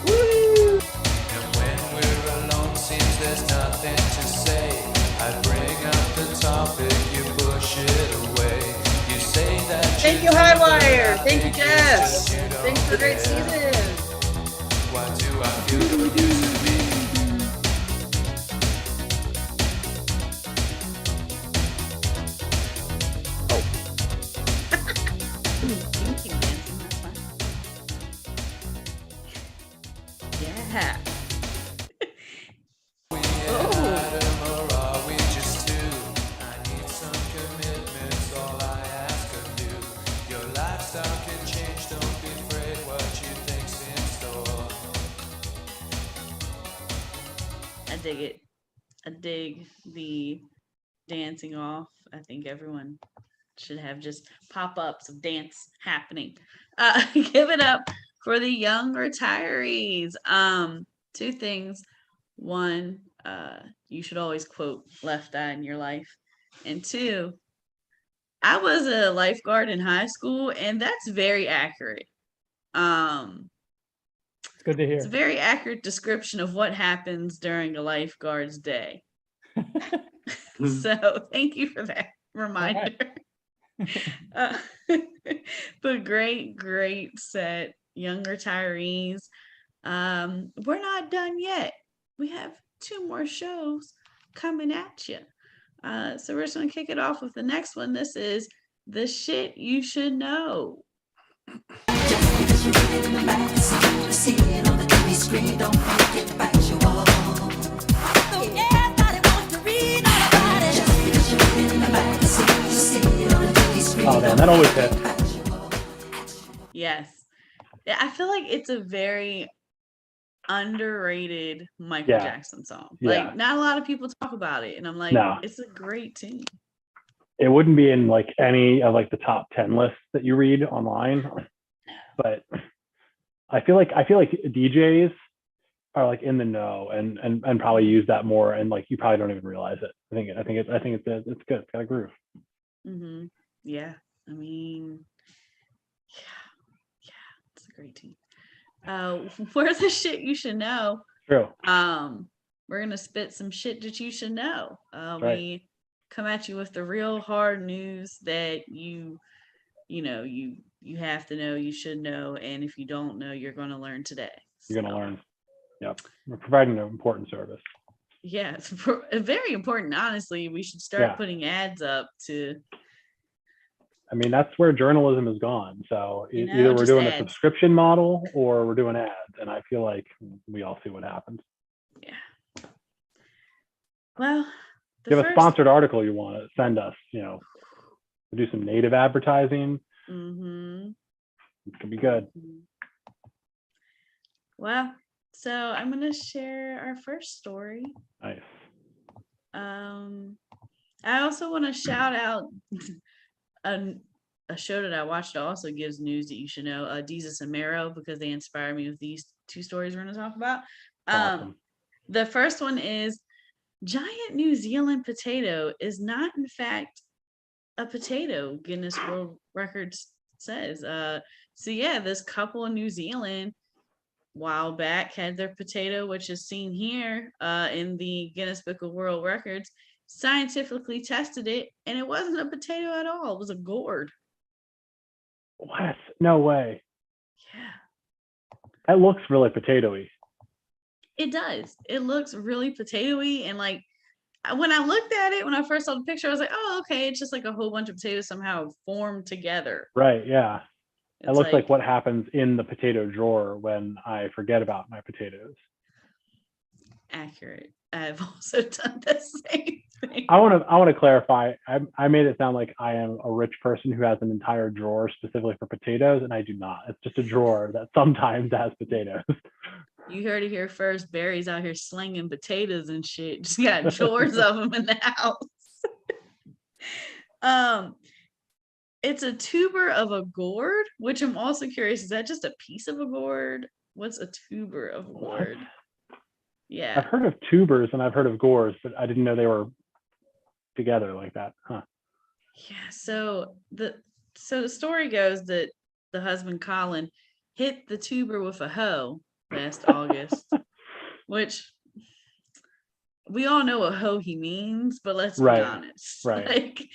Woo! And when we're alone, seems there's nothing to say. I bring up the topic, you push it away. You say that Thank you, Highwire. Thank you, Jess. Thanks for a great season. Why do I feel you're using me? Yeah. Adam, or are we just two? I need some commitments, all I ask of you. Your lifestyle can change, don't be afraid what you think's in store. I dig it. I dig the dancing off. I think everyone should have just pop-ups of dance happening. Give it up for the young retirees. Two things. One, you should always quote left eye in your life. And two, I was a lifeguard in high school, and that's very accurate. It's good to hear. It's a very accurate description of what happens during a lifeguard's day. So thank you for that reminder. But great set, young retirees. We're not done yet. We have 2 more shows coming at you. So we're just gonna kick it off with the next one. This is the shit you should know. Oh man, that always hit. Yes. Yeah, I feel like it's a very underrated Michael Yeah. Jackson song. Yeah. Like, not a lot of people talk about it, and I'm like, No. it's a great tune. It wouldn't be in like any of like the top 10 lists that you read online, but I feel like DJs are like in the know and probably use that more, and like you probably don't even realize it. I think it's good. It's got a groove. Mm-hmm. Yeah, I mean, yeah, it's a great tune. Where's the shit you should know? True. We're gonna spit some shit that you should know. right. We come at you with the real hard news that you have to know, you should know, and if you don't know, you're gonna learn today. You're gonna learn. Yep. We're providing an important service. Yeah, it's very important. Honestly, we should start putting ads up to. I mean, that's where journalism has gone. So You know, either we're just doing ads. a subscription model or we're doing ads, and I feel like we all see what happens. Yeah. Well, If you have a sponsored article you want to send us, we'll do some native advertising. Mm-hmm. It could be good. Well, so I'm gonna share our first story. Nice. I also want to shout out a show that I watched that also gives news that you should know, Jesus and Mero, because they inspired me with these two stories we're going to talk about. Awesome. The first one is giant New Zealand potato is not in fact a potato, Guinness World Records says. So yeah, this couple in New Zealand while back had their potato, which is seen here in the Guinness Book of World Records, scientifically tested it, and it wasn't a potato at all. It was a gourd. What? No way. Yeah. That looks really potatoey. It does. It looks really potatoey, and like when I looked at it, when I first saw the picture, I was like, oh, okay, it's just like a whole bunch of potatoes somehow formed together. Right, yeah. It It's looks like what happens in the potato drawer when I forget about my potatoes. Accurate. I've also done the same thing. I want to clarify. I made it sound like I am a rich person who has an entire drawer specifically for potatoes, and I do not. It's just a drawer that sometimes has potatoes. You heard it here first. Barry's out here slinging potatoes and shit. Just got drawers of them in the house. It's a tuber of a gourd, which I'm also curious. Is that just a piece of a gourd? What's a tuber of a gourd? Yeah. I've heard of tubers and I've heard of gourds, but I didn't know they were together like that. Huh. Yeah. So the story goes that the husband Colin hit the tuber with a hoe last August, which we all know what hoe he means, but let's be honest. Right. Like,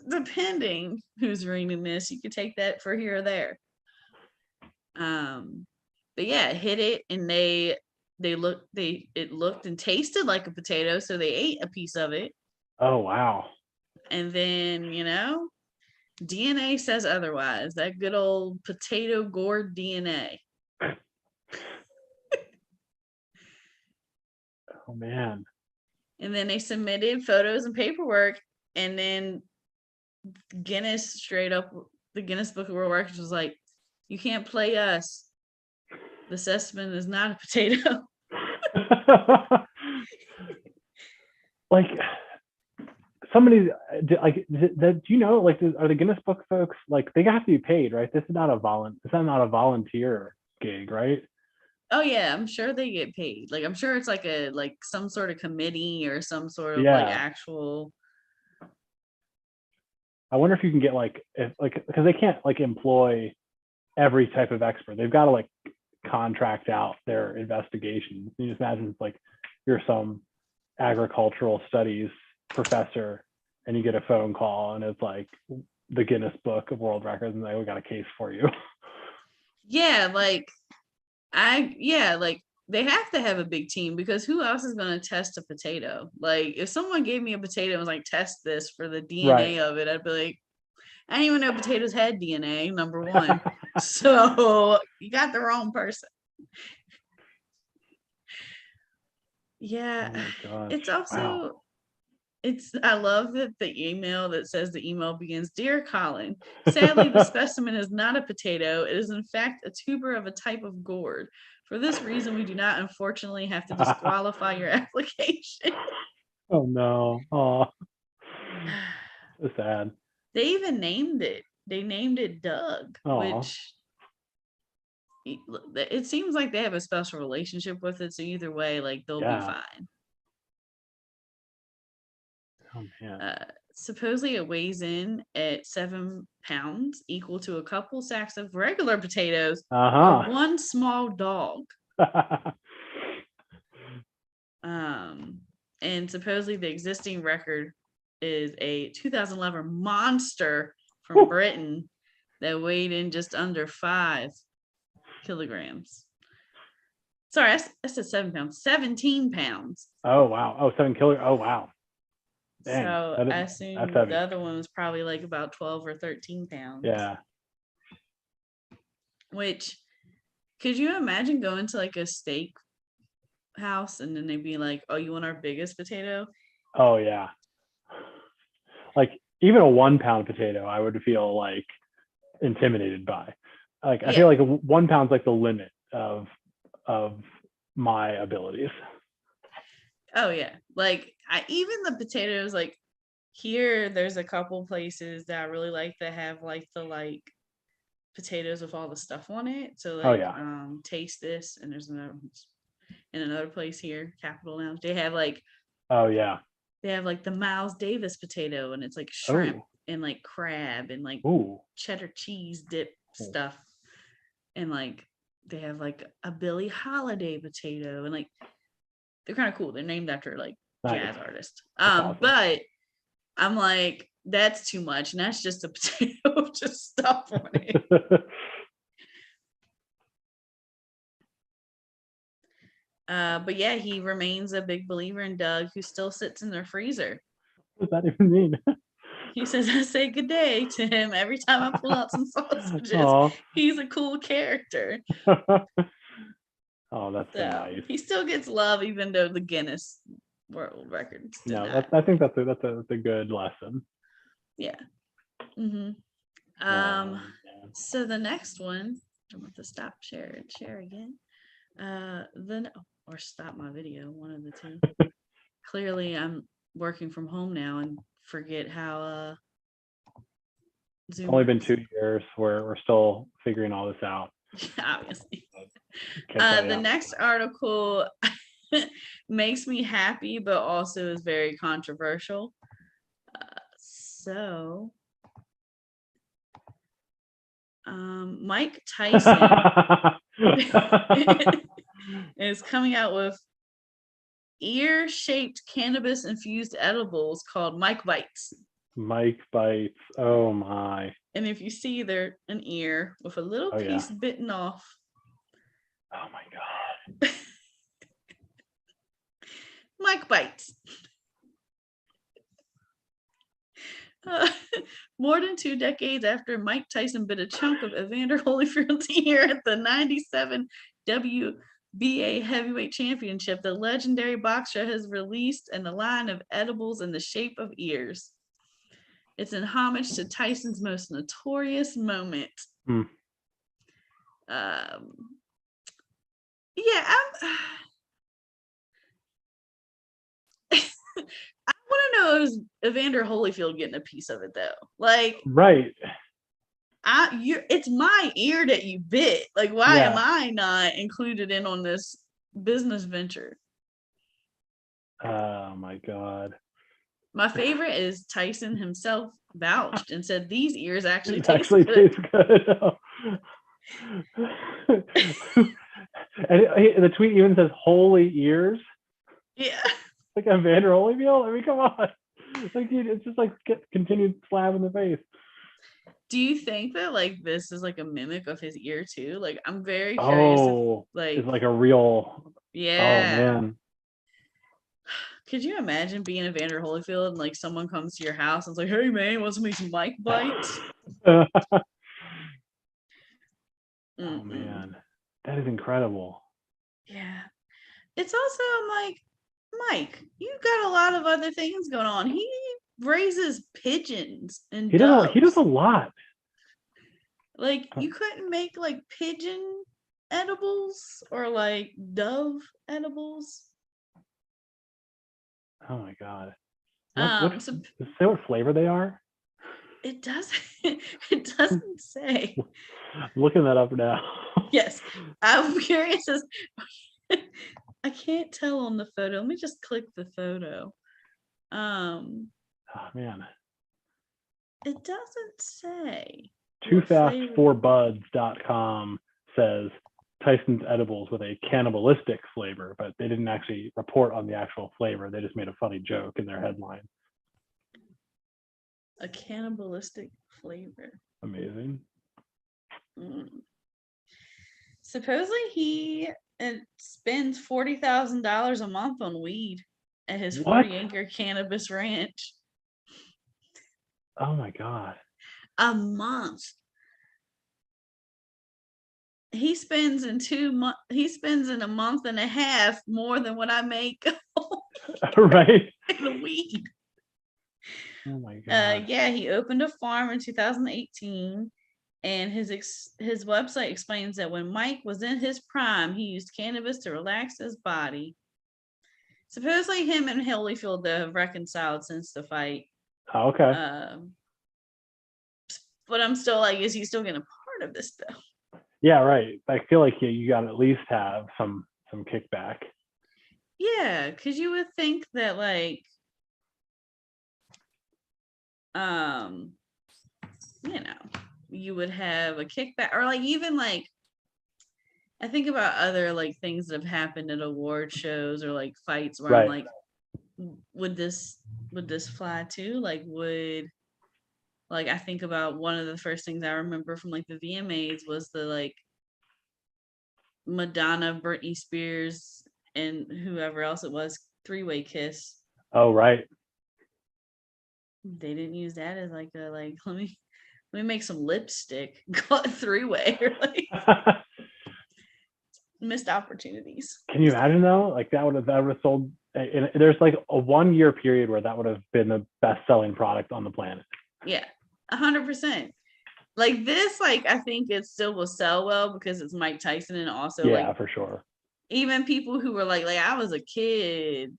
depending who's reading this, you could take that for here or there. But yeah, hit it, and it looked and tasted like a potato, so they ate a piece of it. Oh wow. And then, DNA says otherwise. That good old potato gourd DNA. Oh man. And then they submitted photos and paperwork, and then Guinness straight up, the Guinness Book of World Records was like, you can't play us. The specimen is not a potato. Like somebody like do you know, like, are the Guinness Book folks, like, they have to be paid, right? This is not a volunteer gig, right? Oh yeah, I'm sure they get paid. Like, I'm sure it's like some sort of committee or some sort of like actual. I wonder if you can get because they can't like employ every type of expert. They've got to like contract out their investigations. You just imagine it's like you're some agricultural studies professor and you get a phone call and it's like the Guinness Book of World Records and we got a case for you. Yeah, they have to have a big team, because who else is going to test a potato? Like, if someone gave me a potato and was like, test this for the DNA of it, I'd be like, I didn't even know potatoes had DNA, number one. So you got the wrong person. Yeah. Oh it's also, I love that the email that says the email begins, Dear Colin, sadly, the specimen is not a potato. It is in fact a tuber of a type of gourd. For this reason, we do not unfortunately have to disqualify your application. Oh no. Oh, so sad. They even named it. They named it Doug, Aw. which it seems like they have a special relationship with it. So either way, like they'll be Yeah. fine. Oh man. Supposedly it weighs in at 7 pounds, equal to a couple sacks of regular potatoes or one small dog. And supposedly the existing record is a 2011 monster from Britain that weighed in just under 5 kilograms. Sorry, I said 7 pounds, 17 pounds. Oh wow. Oh, 7 kilo. Oh wow. Dang, So that is- I assume that's heavy. the other one was probably like about 12 or 13 pounds. Yeah. Which, could you imagine going to like a steak house and then they'd be like, "Oh, you want our biggest potato?" Oh yeah. Like even a 1 pound potato, I would feel like intimidated by. Like I feel like 1 pound's like the limit of my abilities. Oh yeah, like even the potatoes, like here there's a couple places that I really like that have like the potatoes with all the stuff on it. So like Taste This, and there's another place here, Capitol Lounge. They have like they have like the Miles Davis potato, and it's like shrimp and like crab and like cheddar cheese dip stuff, and like they have like a Billie Holiday potato, and like they're kind of cool. They're named after like jazz artists. Awesome. But I'm like, that's too much, and that's just a potato with just stuff on it. But yeah, he remains a big believer in Doug, who still sits in their freezer. What does that even mean? He says, I say good day to him every time I pull out some sausages. Aw. He's a cool character. Oh, that's so nice. He still gets love, even though the Guinness World Records did No, not. I think that's a good lesson. Yeah. So the next one, I'm going to stop share again. Or stop my video, one of the two. Clearly, I'm working from home now and forget how Zoom It's only been works. 2 years. We're still figuring all this out. Obviously. Can't The tell ya. next article makes me happy, but also is very controversial. Mike Tyson is coming out with ear-shaped cannabis-infused edibles called Mike Bites. Mike Bites. Oh my. And if you see, they're an ear with a little piece bitten off. Oh my God. Mike Bites. More than 2 decades after Mike Tyson bit a chunk of Evander Holyfield's ear at the 97 WBA Heavyweight Championship, the legendary boxer has released a line of edibles in the shape of ears. It's in homage to Tyson's most notorious moment. I want to know, is Evander Holyfield getting a piece of it though? Like, right. It's my ear that you bit. Like, why am I not included in on this business venture? Oh my God. My favorite is Tyson himself vouched and said these ears actually It taste actually good. tastes good. And the tweet even says "holy ears." Yeah. Like Evander Holyfield. I mean, come on. Like it's just like continued slap in the face. Do you think that like this is like a mimic of his ear too? Like, I'm very curious. It's like a real. Yeah. Oh man. Could you imagine being Evander Holyfield and like someone comes to your house and it's like, "Hey man, want to make some Mike Bites?" Oh man, that is incredible. Yeah. It's also, I'm like, Mike, you've got a lot of other things going on. He raises pigeons and He does a lot. Like, you couldn't make like pigeon edibles or like Dove edibles. Oh my god. So Does it say what flavor they are? it doesn't it doesn't say. I'm looking that up now. Yes, I'm curious as I can't tell on the photo. Let me just click the photo. Oh man. It doesn't say. what flavor. 2fast4buds.com says Tyson's edibles with a cannibalistic flavor, but they didn't actually report on the actual flavor. They just made a funny joke in their headline. A cannibalistic flavor. Amazing. Supposedly he spends $40,000 a month on weed at his What? 40-acre cannabis ranch. Oh my god. A month. He spends in a month and a half more than what I make Right? in a weed. Oh my god. Yeah, he opened a farm in 2018, and his website explains that when Mike was in his prime, he used cannabis to relax his body. Supposedly, him and Holyfield have reconciled since the fight. Oh, okay. But I'm still like, is he still getting a part of this though? Yeah, right. I feel like you got to at least have some kickback. Yeah, because you would think that like, you would have a kickback, or like even like, I think about other like things that have happened at award shows or like fights where I'm Right. like, would this fly too? Like I think about one of the first things I remember from like the VMAs was the like Madonna, Britney Spears, and whoever else it was, three-way kiss. Oh, right. They didn't use that as like a like let me make some lipstick, call it three-way or like missed opportunities. Can you imagine though? Like that would have sold. And there's like a 1 year period where that would have been the best selling product on the planet. Yeah, 100%. Like this, like I think it still will sell well because it's Mike Tyson, and also Yeah, like for sure. even people who were like I was a kid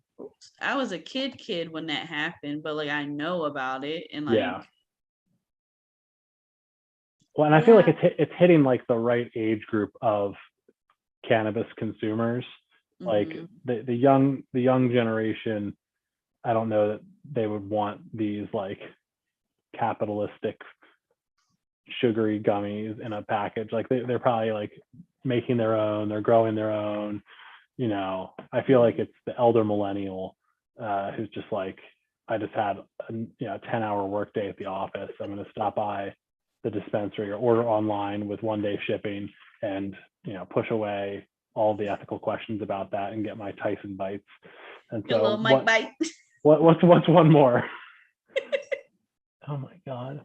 when that happened, but like I know about it, and like Yeah. Well, and I feel like it's hitting like the right age group of cannabis consumers. Like the young generation, I don't know that they would want these like capitalistic sugary gummies in a package. Like they're probably like making their own, they're growing their own. I feel like it's the elder millennial who's just like, I just had a 10-hour workday at the office. I'm going to stop by the dispensary or order online with 1-day shipping and push away all the ethical questions about that and get my Tyson bites. And your little Mike bite. What's one more? Oh my god.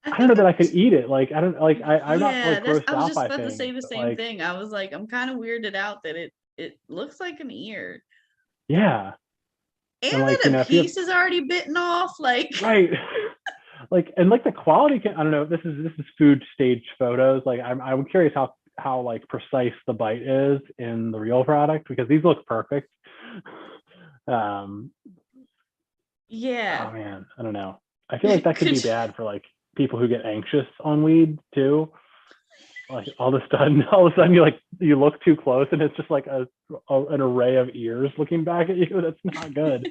I don't know that I could eat it. Like, I don't like, I'm not like grossed I was out just by about things. to say the same thing. I was like, I'm kind of weirded out that it looks like an ear. Yeah. And like, then a piece is already bitten off. Like, right. Like, and like the quality I don't know. This is food stage photos. Like, I'm curious how like precise the bite is in the real product, because these look perfect. Yeah. Oh man, I don't know. I feel like that could be bad for like people who get anxious on weed too. Like all of a sudden you look too close and it's just like an array of ears looking back at you. That's not good.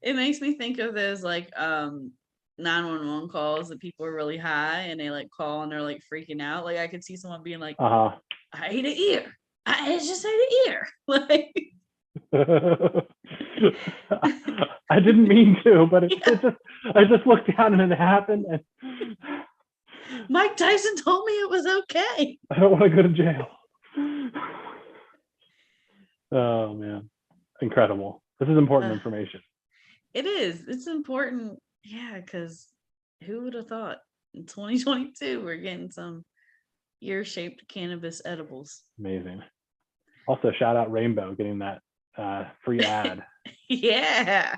It makes me think of those like 911 calls that people are really high and they like call and they're like freaking out. Like I could see someone being like, I ate an ear. I just ate an ear. Like I didn't mean to, but I just looked down and it happened. And Mike Tyson told me it was okay. I don't want to go to jail. Oh man, incredible! This is important information. It is. It's important. Yeah, because who would have thought in 2022 we're getting some ear-shaped cannabis edibles? Amazing. Also, shout out Rainbow getting that free ad. Yeah.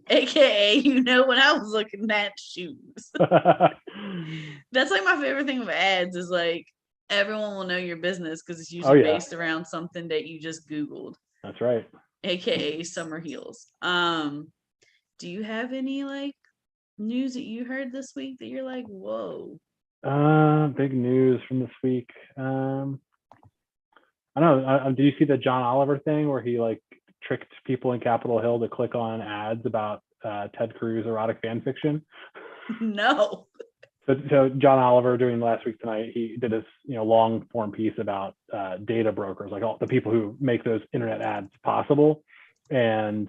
AKA, when I was looking at shoes. That's like my favorite thing with ads is like everyone will know your business because it's Oh, usually yeah. based around something that you just Googled, That's right. aka summer heels. Do you have any like news that you heard this week that you're like, whoa? Big news from this week. I don't know. Did you see the John Oliver thing where he like tricked people in Capitol Hill to click on ads about Ted Cruz erotic fan fiction? No. So John Oliver, doing Last Week Tonight, he did this long form piece about data brokers, like all the people who make those internet ads possible, and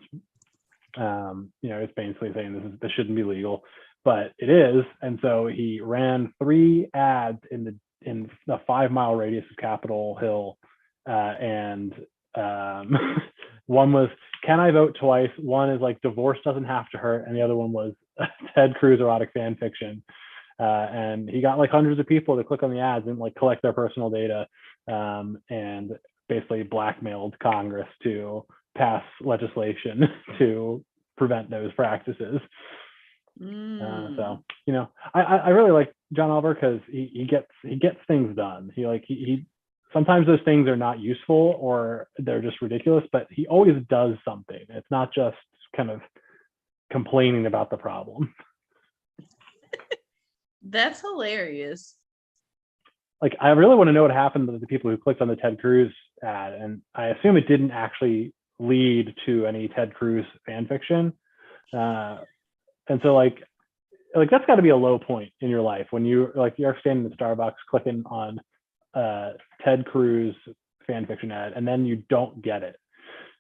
it's basically saying this shouldn't be legal, but it is. And so he ran 3 ads in the 5-mile radius of Capitol Hill, and one was, "Can I vote twice?" One is like, "Divorce doesn't have to hurt," and the other one was Ted Cruz erotic fan fiction. And he got like hundreds of people to click on the ads and like collect their personal data, and basically blackmailed Congress to pass legislation to prevent those practices. So I really like John Oliver because he gets things done. He sometimes those things are not useful or they're just ridiculous, but he always does something. It's not just kind of complaining about the problem. That's hilarious. Like, I really want to know what happened to the people who clicked on the Ted Cruz ad, and I assume it didn't actually lead to any Ted Cruz fan fiction. And so like that's got to be a low point in your life when you're standing in Starbucks clicking on Ted Cruz fan fiction ad, and then you don't get it.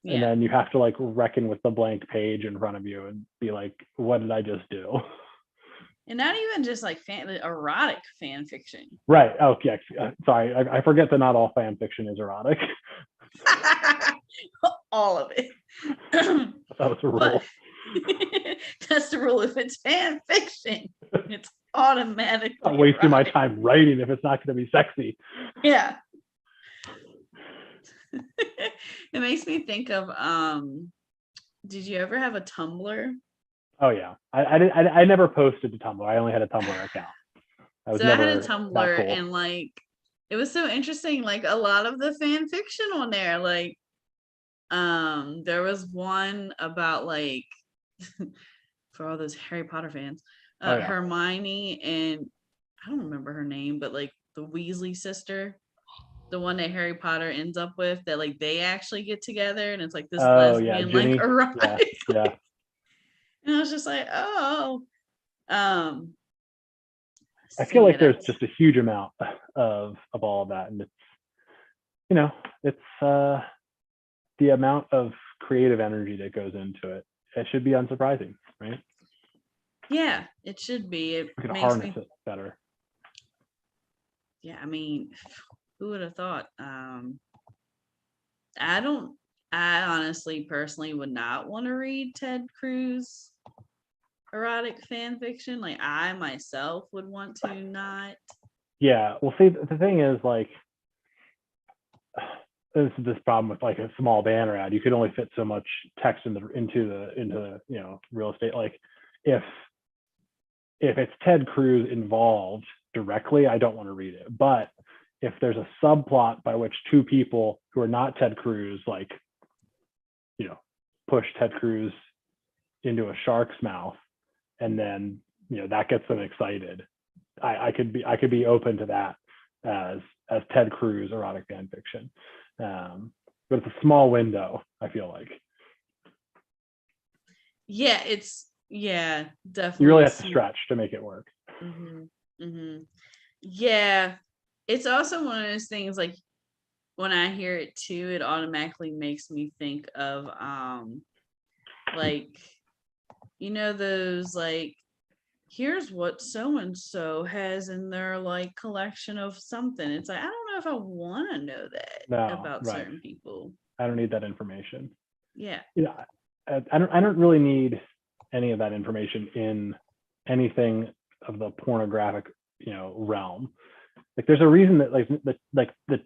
Yeah. And then you have to like reckon with the blank page in front of you and be like, what did I just do? And not even just like erotic fan fiction. Right. Oh, yeah. Sorry. I forget that not all fan fiction is erotic. All of it. That was a rule. That's the rule. If it's fan fiction, it's automatically I'm wasting my erotic. time writing if it's not going to be sexy. Yeah. It makes me think of did you ever have a Tumblr? Oh yeah, I never posted to Tumblr. I only had a Tumblr account. I had a that Tumblr cool. and like it was so interesting. Like a lot of the fan fiction on there, like there was one about like for all those Harry Potter fans, Hermione and I don't remember her name, but like the Weasley sister, the one that Harry Potter ends up with, that like they actually get together and it's like this lesbian Ginny. like erotic. Yeah. And I was just like, oh, I feel like there's just a huge amount of all of that, and it's the amount of creative energy that goes into it. It should be unsurprising, right? Yeah, it should be. It We can makes harness me. it better. Yeah, I mean, who would have thought? I honestly, personally, would not want to read Ted Cruz erotic fan fiction. Like I myself would want to not. Yeah, well, see, the thing is, like, this is this problem with like a small banner ad. You could only fit so much text into the real estate. Like, if it's Ted Cruz involved directly, I don't want to read it. But if there's a subplot by which 2 people who are not Ted Cruz, like, push Ted Cruz into a shark's mouth, and then that gets them excited, I could be open to that as Ted Cruz erotic fan fiction. But it's a small window, I feel like. Yeah, definitely. You really have to stretch to make it work. Yeah, it's also one of those things, like when I hear it too, it automatically makes me think of like those like, here's what so and so has in their like collection of something. It's like, I don't know if I want to know that about certain people. I don't need that information. Yeah. I don't really need any of that information in anything of the pornographic realm. Like, there's a reason that like the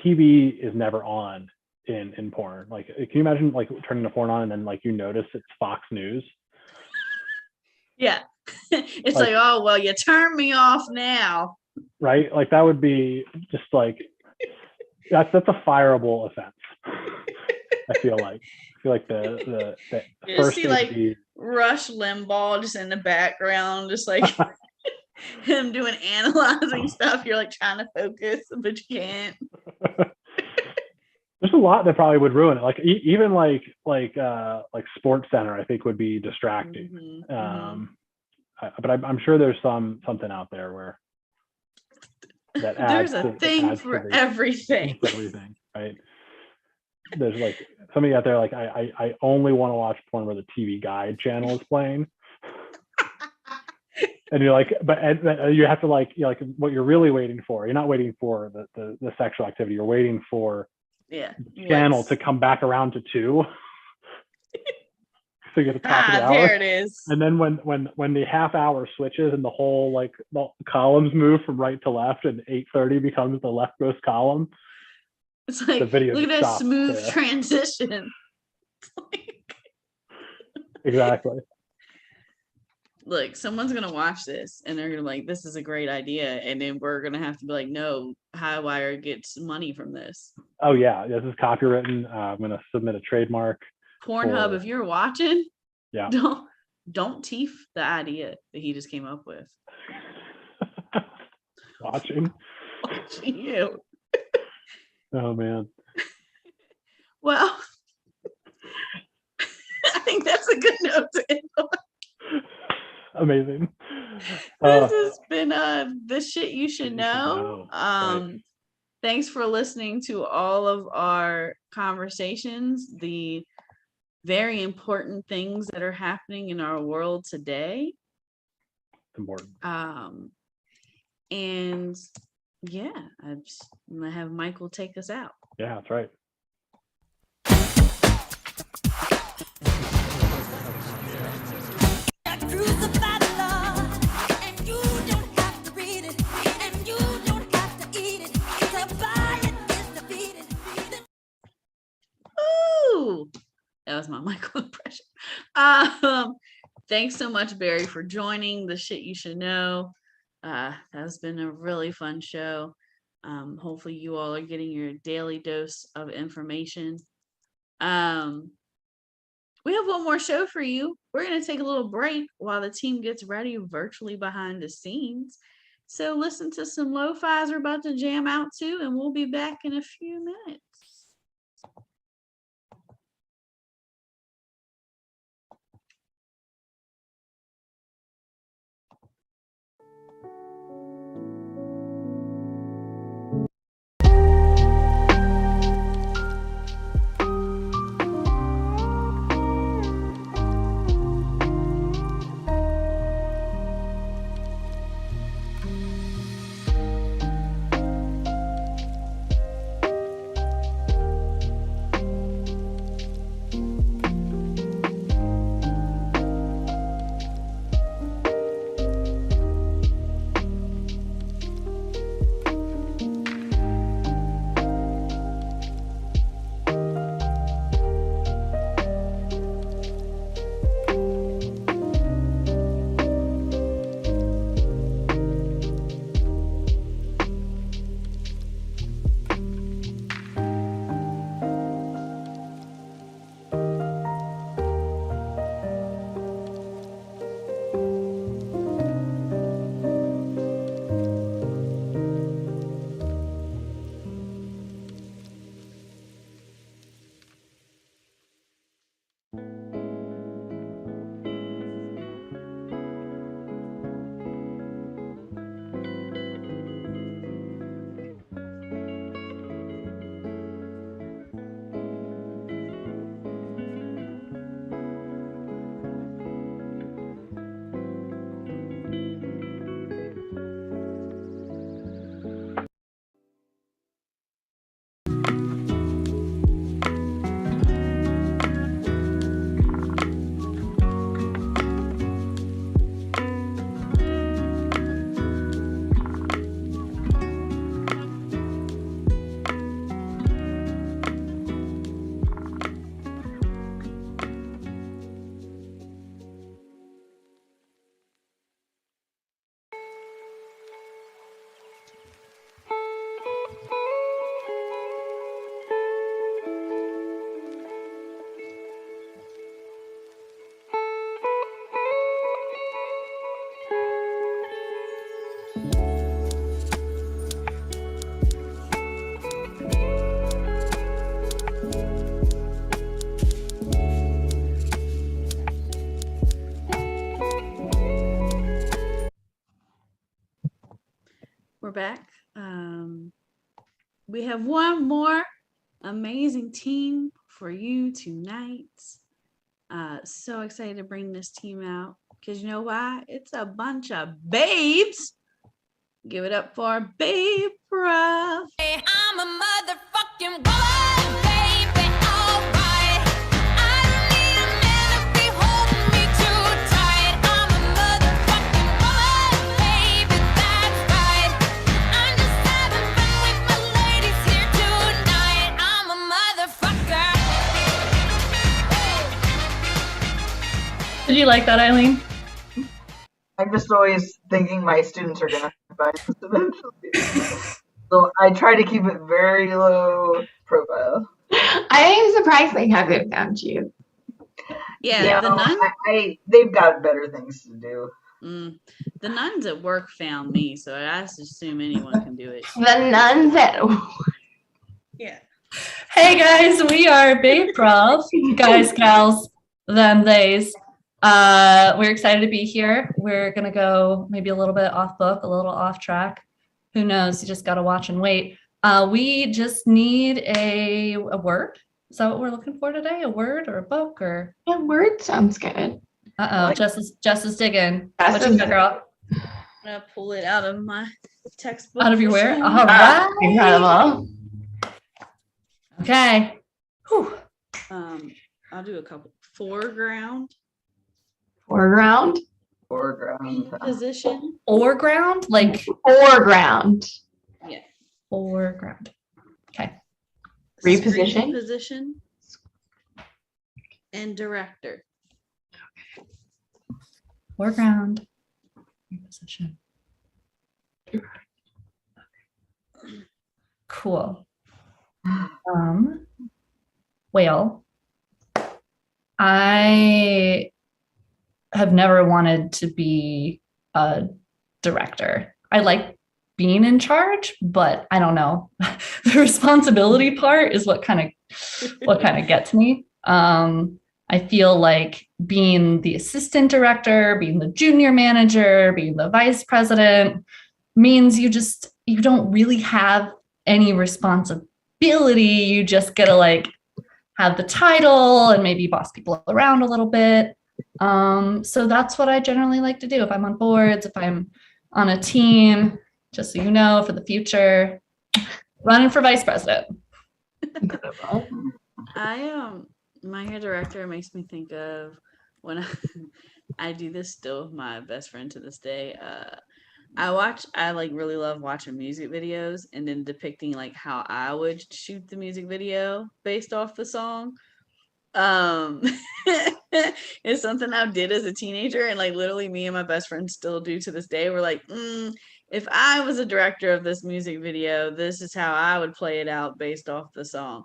TV is never on in porn. Like, can you imagine like turning the porn on and then like you notice it's Fox News? Yeah. It's like, oh well, you turn me off now. right? Like that would be just like that's a fireable offense. I feel like the You first see like AD Rush Limbaugh just in the background, just like him doing analyzing stuff. You're like trying to focus, but you can't. there's a lot that probably would ruin it. Like even like Sports Center, I think would be distracting. But I'm sure there's something out there where that adds There's a to, thing adds to for the- everything. everything, right? There's like somebody out there like I only want to watch porn where the TV Guide channel is playing. And you're like, but you have to like, you're like what you're really waiting for. You're not waiting for the sexual activity. You're waiting for Yeah. the channel to come back around to 2. So you get the top of the hour. There it is. And then when the half hour switches and the whole like the columns move from right to left and 8:30 becomes the leftmost column. It's like, the video look at that stops smooth there. transition. Exactly. Look, someone's gonna watch this and they're gonna be like, this is a great idea. And then we're gonna have to be like, no, Highwire gets money from this. Oh yeah, this is copywritten. I'm gonna submit a trademark. Pornhub, if you're watching, Yeah. don't teeth the idea that he just came up with. Watching you. Oh man. Well, I think that's a good note to end on. Amazing. This has been the shit you should know. Right. Thanks for listening to all of our conversations, the very important things that are happening in our world today. It's important. And yeah, I'm gonna have Michael take us out. Yeah, that's right. Ooh, that was my Michael impression. Thanks so much, Barry, for joining the shit you should know. That has been a really fun show. Hopefully you all are getting your daily dose of information. We have one more show for you. We're going to take a little break while the team gets ready virtually behind the scenes. So listen to some lo-fis we're about to jam out to, and we'll be back in a few minutes. back. We have one more amazing team for you tonight. So excited to bring this team out because you know why? It's a bunch of babes. Give it up for Babe Ruff. Hey, I'm a motherfucking woman, baby, alright. I don't need a man to be holding me too tight. I'm a motherfucking woman, baby, that's right. I'm just having fun with my ladies here tonight. I'm a motherfucker. Did you like that, Eileen? I'm just always thinking my students are gonna find this eventually. So I try to keep it very low profile. I am surprised they haven't found you. Yeah, the nun. They've got better things to do. The nuns at work found me, so I just assume anyone can do it. The nuns at Yeah. Hey guys, we are Babe Ruff. Guys, gals, them, theys. We're excited to be here. We're gonna go maybe a little bit off book, a little off track. Who knows? You just gotta watch and wait. We just need a word. Is that what we're looking for today? A word or a book or? A word sounds good. Jess is digging. What you got, girl? I'm gonna pull it out of my textbook. Out of your for where? sure. All right. Incredible. Okay. Whew. I'll do a couple. Foreground. Foreground. Foreground. Position. Foreground? Like foreground. Yeah. Foreground. Okay. Reposition. Screen position. And director. Foreground. Reposition. Cool. Well, I have never wanted to be a director. I like being in charge, but I don't know. The responsibility part is what kind of gets me. I feel like being the assistant director, being the junior manager, being the vice president means you don't really have any responsibility. You just get to like have the title and maybe boss people around a little bit. So that's what I generally like to do if I'm on boards, if I'm on a team, just so you know, for the future, running for vice president. My hair director makes me think of when I do this still with my best friend to this day. I like really love watching music videos and then depicting like how I would shoot the music video based off the song. It's something I did as a teenager, and like literally me and my best friend still do to this day. We're like, if I was a director of this music video, this is how I would play it out based off the song.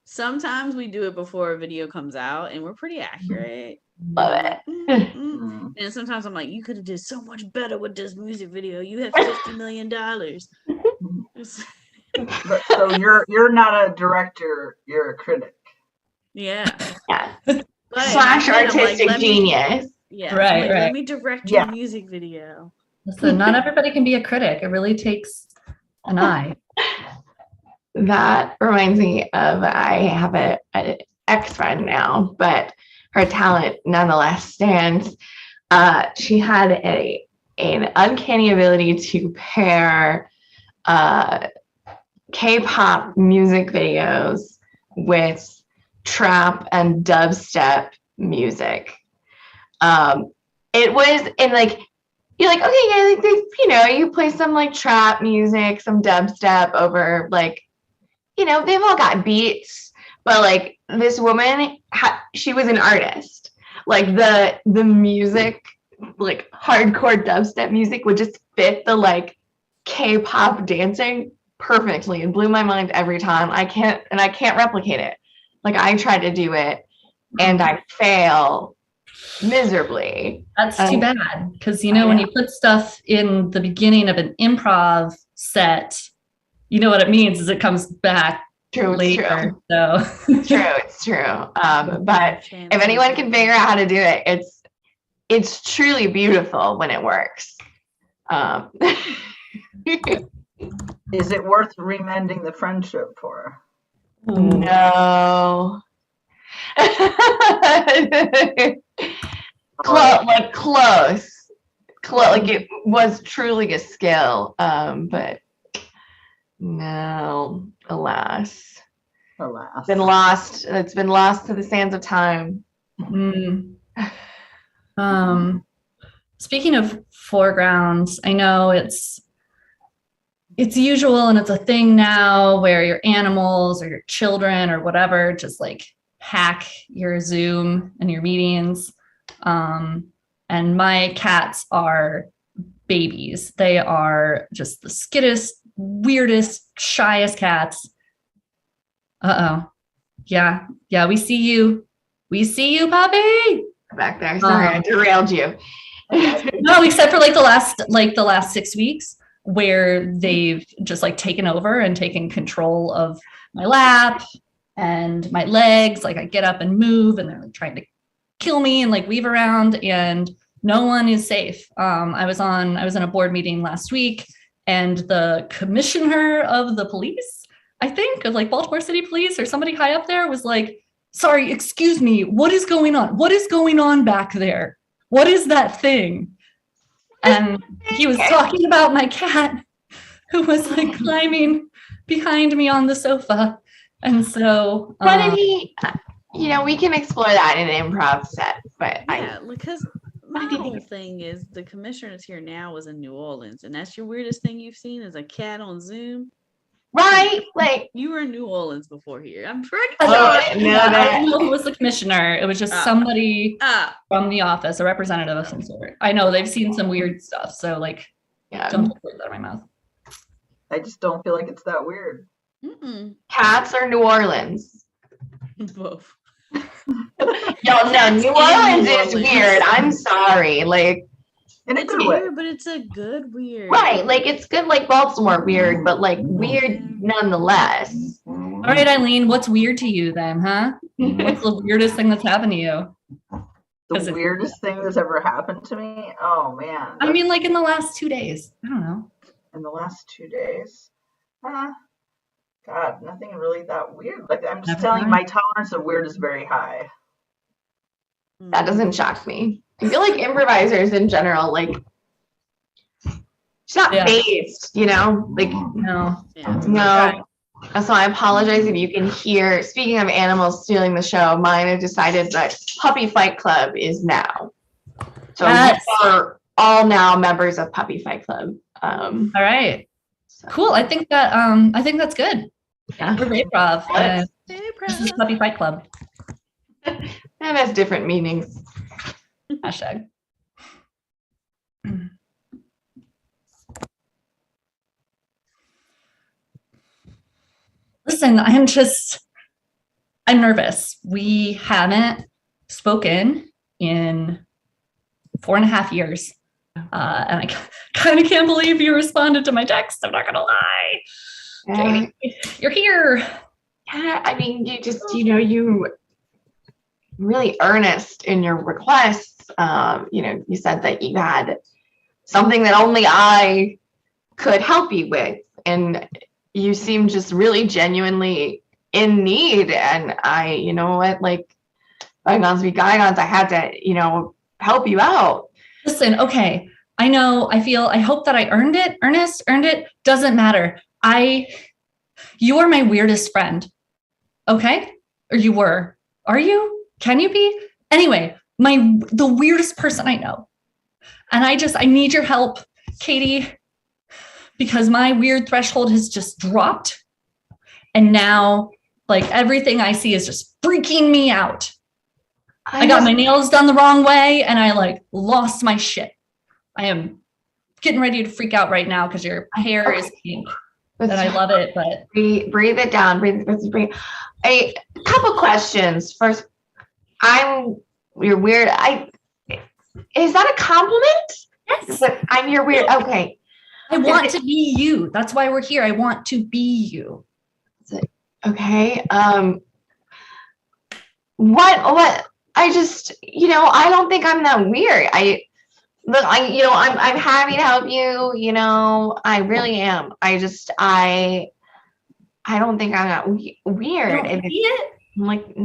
Sometimes we do it before a video comes out and we're pretty accurate. Love it. And sometimes I'm like, you could have did so much better with this music video. You have $50 million. So you're not a director, you're a critic. Yeah. Slash artistic genius. Yeah. Right. Let me direct your music video. Listen, not everybody can be a critic. It really takes an eye. That reminds me of, I have an ex-friend now, but her talent nonetheless stands. She had an uncanny ability to pair K-pop music videos with trap and dubstep music. It was in like, you're like, okay, yeah, like they, you play some like trap music, some dubstep over like, they've all got beats, but like this woman, she was an artist. Like the music, like hardcore dubstep music would just fit the like K-pop dancing perfectly and blew my mind every time. I can't replicate it. Like I try to do it and I fail miserably. That's too bad, because when you put stuff in the beginning of an improv set, you know what it means is it comes back later. So it's true. But if anyone can figure out how to do it, it's truly beautiful when it works. Is it worth remending the friendship for? No. Like close. Like it was truly a skill. But no, alas. Alas. It's been lost to the sands of time. Speaking of foregrounds, I know it's usual and it's a thing now where your animals or your children or whatever just like hack your Zoom and your meetings. And my cats are babies. They are just the skiddest, weirdest, shyest cats. Uh-oh. Yeah, we see you. We see you, puppy. Back there. Sorry, I derailed you. No, except for like the last 6 weeks where they've just like taken over and taken control of my lap and my legs. Like I get up and move and they're like trying to kill me and like weave around and no one is safe. I was in a board meeting last week and the commissioner of the police, I think of like Baltimore City Police or somebody high up there was like, sorry, excuse me, what is going on? What is going on back there? What is that thing? And he was talking about my cat who was like climbing behind me on the sofa. And so what did he, we can explore that in an improv set, but because my whole thing is the commissioner that's here now was in New Orleans, and that's your weirdest thing you've seen is a cat on Zoom. Right? Like you were in New Orleans before here. I'm pretty sure. I don't know who was the commissioner. It was just somebody from the office, a representative of some sort. I know they've seen some weird stuff, so like, don't put words out of my mouth. I just don't feel like it's that weird. Cats or New Orleans? Both. No, New Orleans is weird. I'm sorry. Like, it's weird, but it's a good weird. Right, like it's good like Baltimore weird, but like weird nonetheless. All right, Eileen, what's weird to you then, huh? What's the weirdest thing that's happened to you? The weirdest thing that's ever happened to me? Oh man. I mean, like in the last 2 days. I don't know. In the last 2 days? God, nothing really that weird. Like I'm just telling you, my tolerance of weird is very high. That doesn't shock me. I feel like improvisers in general, like, it's not phased, like, no. So I apologize if you can hear, speaking of animals stealing the show, mine have decided that Puppy Fight Club is now. So we are all now members of Puppy Fight Club. All right. Cool. I think that's good. Yeah. We're improv. This is Puppy Fight Club. That has different meanings. Hashtag. Listen, I'm nervous. We haven't spoken in 4.5 years. And I kind of can't believe you responded to my text. I'm not going to lie. Katie, you're here. Yeah, I mean, you just, you really earnest in your requests. You said that you had something that only I could help you with. And you seem just really genuinely in need. And like, bygones be bygones, I had to, help you out. Listen, okay. I know, I hope that I earned it. Ernest earned it. Doesn't matter. You are my weirdest friend. Okay? Or you were. Are you? Can you be? Anyway, the weirdest person I know. And I need your help, Katie, because my weird threshold has just dropped. And now, like, everything I see is just freaking me out. I got my nails done the wrong way and I like lost my shit. I am getting ready to freak out right now because your hair is pink. And I love it, but breathe it down. Breathe. A couple questions. First, you're weird. Is that a compliment? Yes. I'm your weird. Okay. I want to be you. That's why we're here. I want to be you. Okay. What? I just, I don't think I'm that weird. look, I'm happy to help you. I really am. I don't think I'm that weird. You don't see it? I'm like,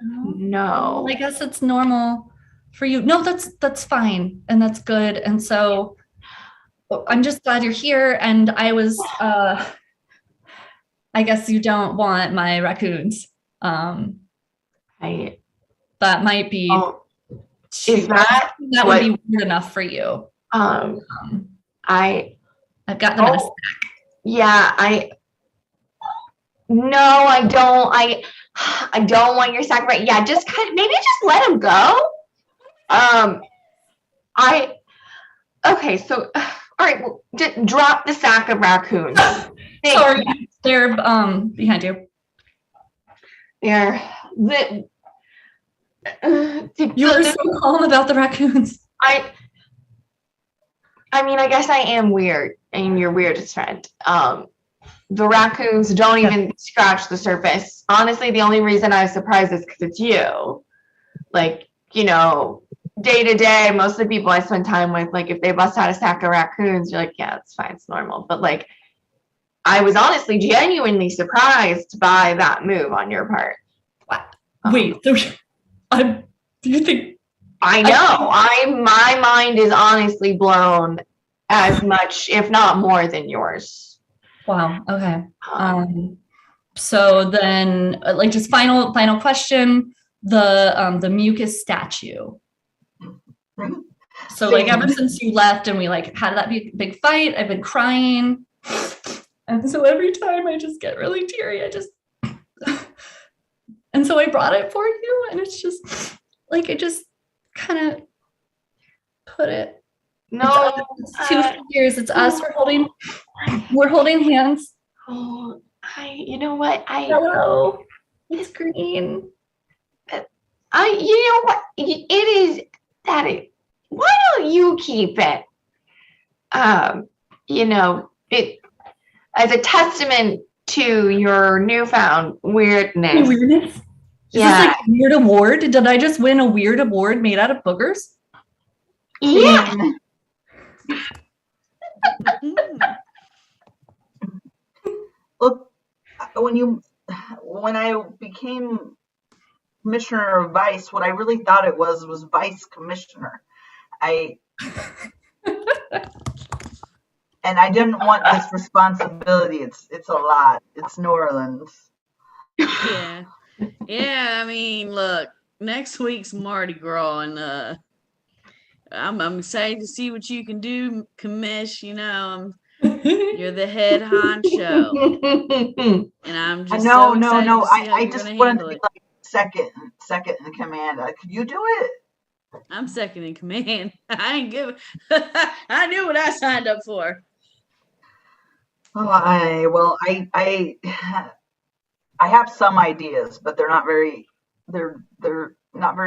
no. I guess it's normal for you. No, that's fine, and that's good. And so I'm just glad you're here. And I was, I guess you don't want my raccoons. That might be. Is that would be weird enough for you? I've got them in a stack. Yeah, no, I don't. I don't want your sack. Right? Yeah, just maybe just let him go. Okay, so all right, well, just drop the sack of raccoons. Sorry, they're behind you. You're so calm about the raccoons. I mean, I guess I am weird. I am your weirdest friend. The raccoons don't even scratch the surface. Honestly, the only reason I was surprised is because it's you. Like, day to day, most of the people I spend time with, like, if they bust out a sack of raccoons, you're like, yeah, it's fine, it's normal. But like, I was honestly genuinely surprised by that move on your part. Wait, so do you think? I know. My mind is honestly blown as much, if not more, than yours. Wow. Okay. So then, like, just final question: the mucus statue. So like, ever since you left and we like had that big fight, I've been crying, and so every time I just get really teary. And so I brought it for you, and it's just like I just kind of put it. No, it's 2 figures. It's us. We're holding hands. Oh, you know what? Hello. It's green. You know what? It is. Why don't you keep it? It as a testament to your newfound weirdness. Weirdness? Is this like a weird award? Did I just win a weird award made out of boogers? Yeah. Look, when I became commissioner of Vice, what I really thought it was vice commissioner. And I didn't want this responsibility. It's a lot. It's New Orleans. Yeah. I mean, look, next week's Mardi Gras, and I'm excited to see what you can do, commish. You're the head honcho, and I'm just No. I just wanted to be like second in command. Could you do it? I'm second in command. I ain't give. I knew what I signed up for. Oh, I have some ideas, but they're not very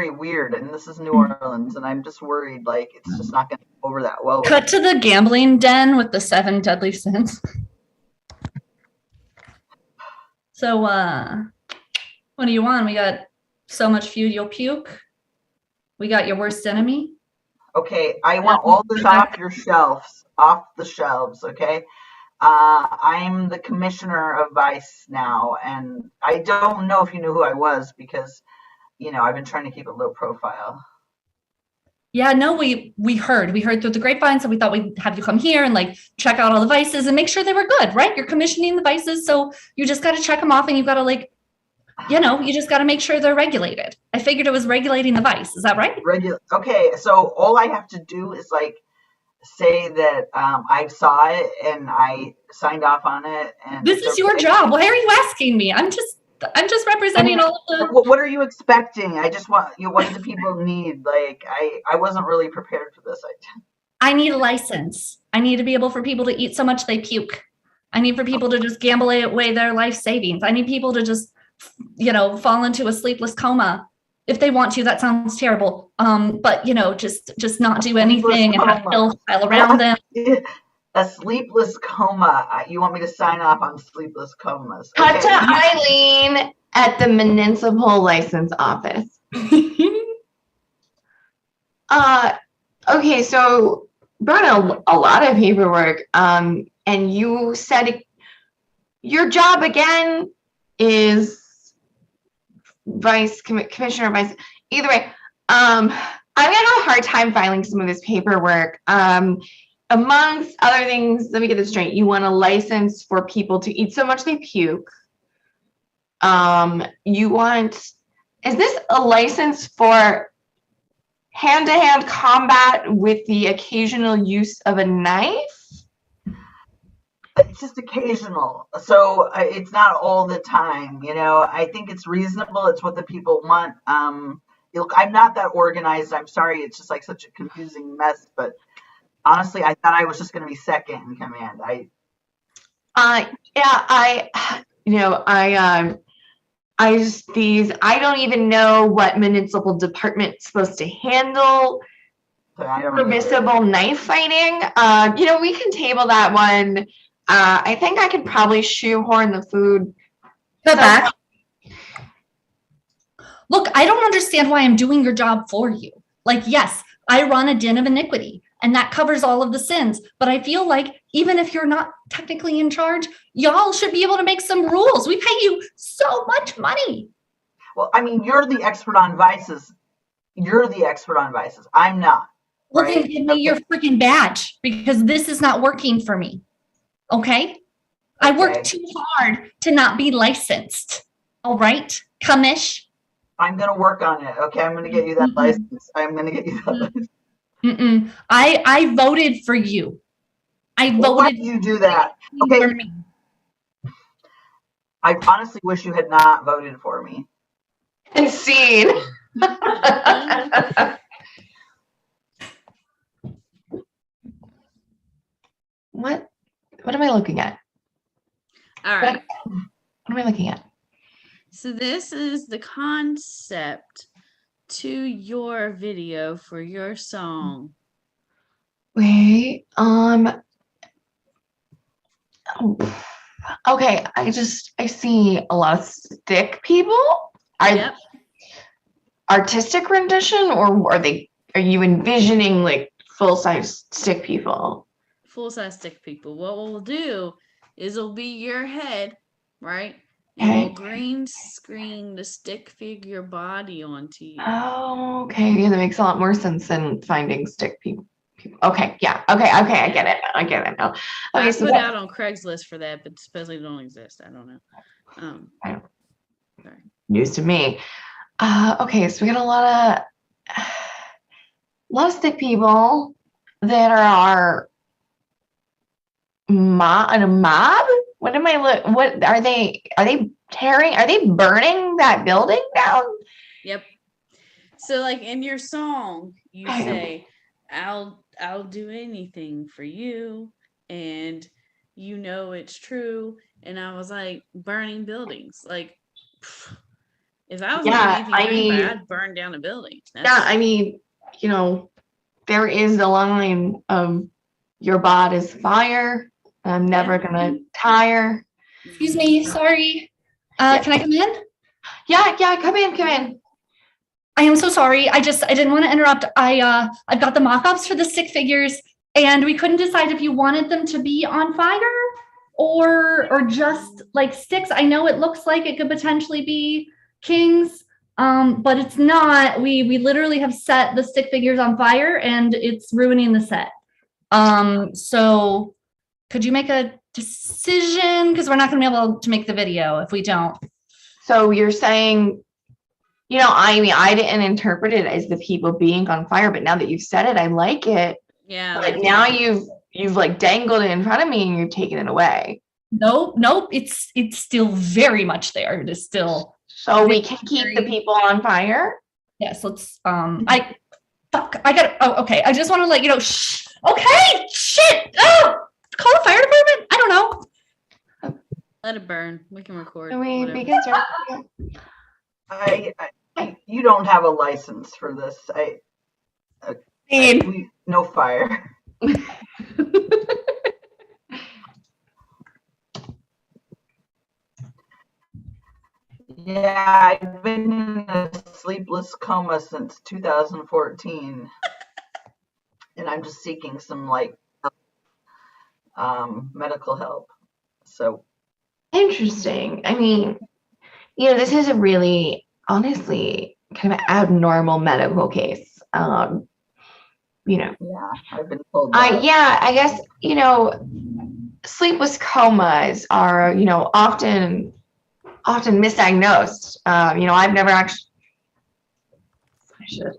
weird. And this is New Orleans, and I'm just worried like it's just not going to go over that well. Cut to the gambling den with the 7 deadly sins. So, what do you want? We got so much food you'll puke. We got your worst enemy. Okay, I want all this off the shelves. Okay. I'm the commissioner of Vice now, and I don't know if you knew who I was because, I've been trying to keep a low profile. Yeah, no, we heard through the grapevine, so we thought we'd have you come here and like check out all the vices and make sure they were good, right? You're commissioning the vices, so you just got to check them off, and you got to you just got to make sure they're regulated. I figured it was regulating the vice. Is that right? Okay, so all I have to do is like say that I saw it and I signed off on it. And this is your job. Why are you asking me? I'm just representing all of the. What are you expecting? I just want what do the people need? Like I wasn't really prepared for this. I need a license. I need to be able for people to eat so much they puke. I need for people to just gamble away their life savings. I need people to just fall into a sleepless coma if they want to. That sounds terrible. But just not do anything and have pills pile around them. A sleepless coma. You want me to sign off on sleepless comas? Cut to Eileen at the municipal license office. Okay, Okay, so brought a lot of paperwork, and you said your job again is commissioner, vice. Either way, I'm gonna have a hard time filing some of this paperwork. Amongst other things, let me get this straight. You want a license for people to eat so much they puke. You want, is this a license for hand-to-hand combat with the occasional use of a knife? It's just occasional. So it's not all the time, you know. I think it's reasonable. It's what the people want. Look, I'm not that organized. I'm sorry. It's just like such a confusing mess. But honestly, I thought I was just going to be second in command. I don't even know what municipal department's supposed to handle permissible knife fighting. We can table that one. I think I could probably shoehorn the food. Back. Look, I don't understand why I'm doing your job for you. Like, yes, I run a den of iniquity, and that covers all of the sins. But I feel like even if you're not technically in charge, y'all should be able to make some rules. We pay you so much money. Well, I mean, you're the expert on vices. I'm not. Well, then give me your freaking badge, because this is not working for me. Okay? I work too hard to not be licensed. All right, commish? I'm going to work on it. Okay, I'm going to get you that license. I voted for you. Why did you do that? Okay. I honestly wish you had not voted for me. And scene. What am I looking at? All right. What am I looking at? So this is the concept to your video for your song. Wait, okay, I see a lot of stick people. Yep. Artistic rendition, or are you envisioning like full-size stick people? Full-size stick people. What we'll do is it'll be your head, right? Okay. And we'll green screen the stick figure body onto you. Oh, okay. Yeah, that makes a lot more sense than finding stick people. Okay, yeah. Okay, I get it now. Okay, I so put out on Craigslist for that, but supposedly they don't exist. I don't know. Sorry. News to me. Okay, so we got a lot of stick people that are in a mob. What am I look? What are they? Are they tearing? Are they burning that building down? Yep. So, like in your song, you say, "I'll do anything for you," and you know it's true. And I was like, burning buildings. Like, if I was doing anything for anybody, I'd burn down a building. There is the line of your bod is fire. I'm never gonna tire. Excuse me, sorry. Can I come in? Yeah, come in. I am so sorry. I didn't want to interrupt. I've got the mock-ups for the stick figures, and we couldn't decide if you wanted them to be on fire or just like sticks. I know it looks like it could potentially be kings, but it's not. We literally have set the stick figures on fire, and it's ruining the set. So could you make a decision? Because we're not going to be able to make the video if we don't. So you're saying, I didn't interpret it as the people being on fire, but now that you've said it, I like it. Yeah. But now you've like dangled it in front of me and you've taken it away. Nope. It's still very much there. It is still. So we can keep the people on fire? Yes, let's, okay. I just want to let you know, shh. Okay, shit. Oh, call the fire department. I don't know. Let it burn. We can record. You don't have a license for this. No fire. Yeah, I've been in a sleepless coma since 2014. I'm just seeking some like medical help. So Interesting. I mean, you know, this is a really, honestly, kind of abnormal medical case. You know, yeah, I've been told that. yeah, I guess, you know, sleepless comas are, you know, often misdiagnosed. You know, I've never actually,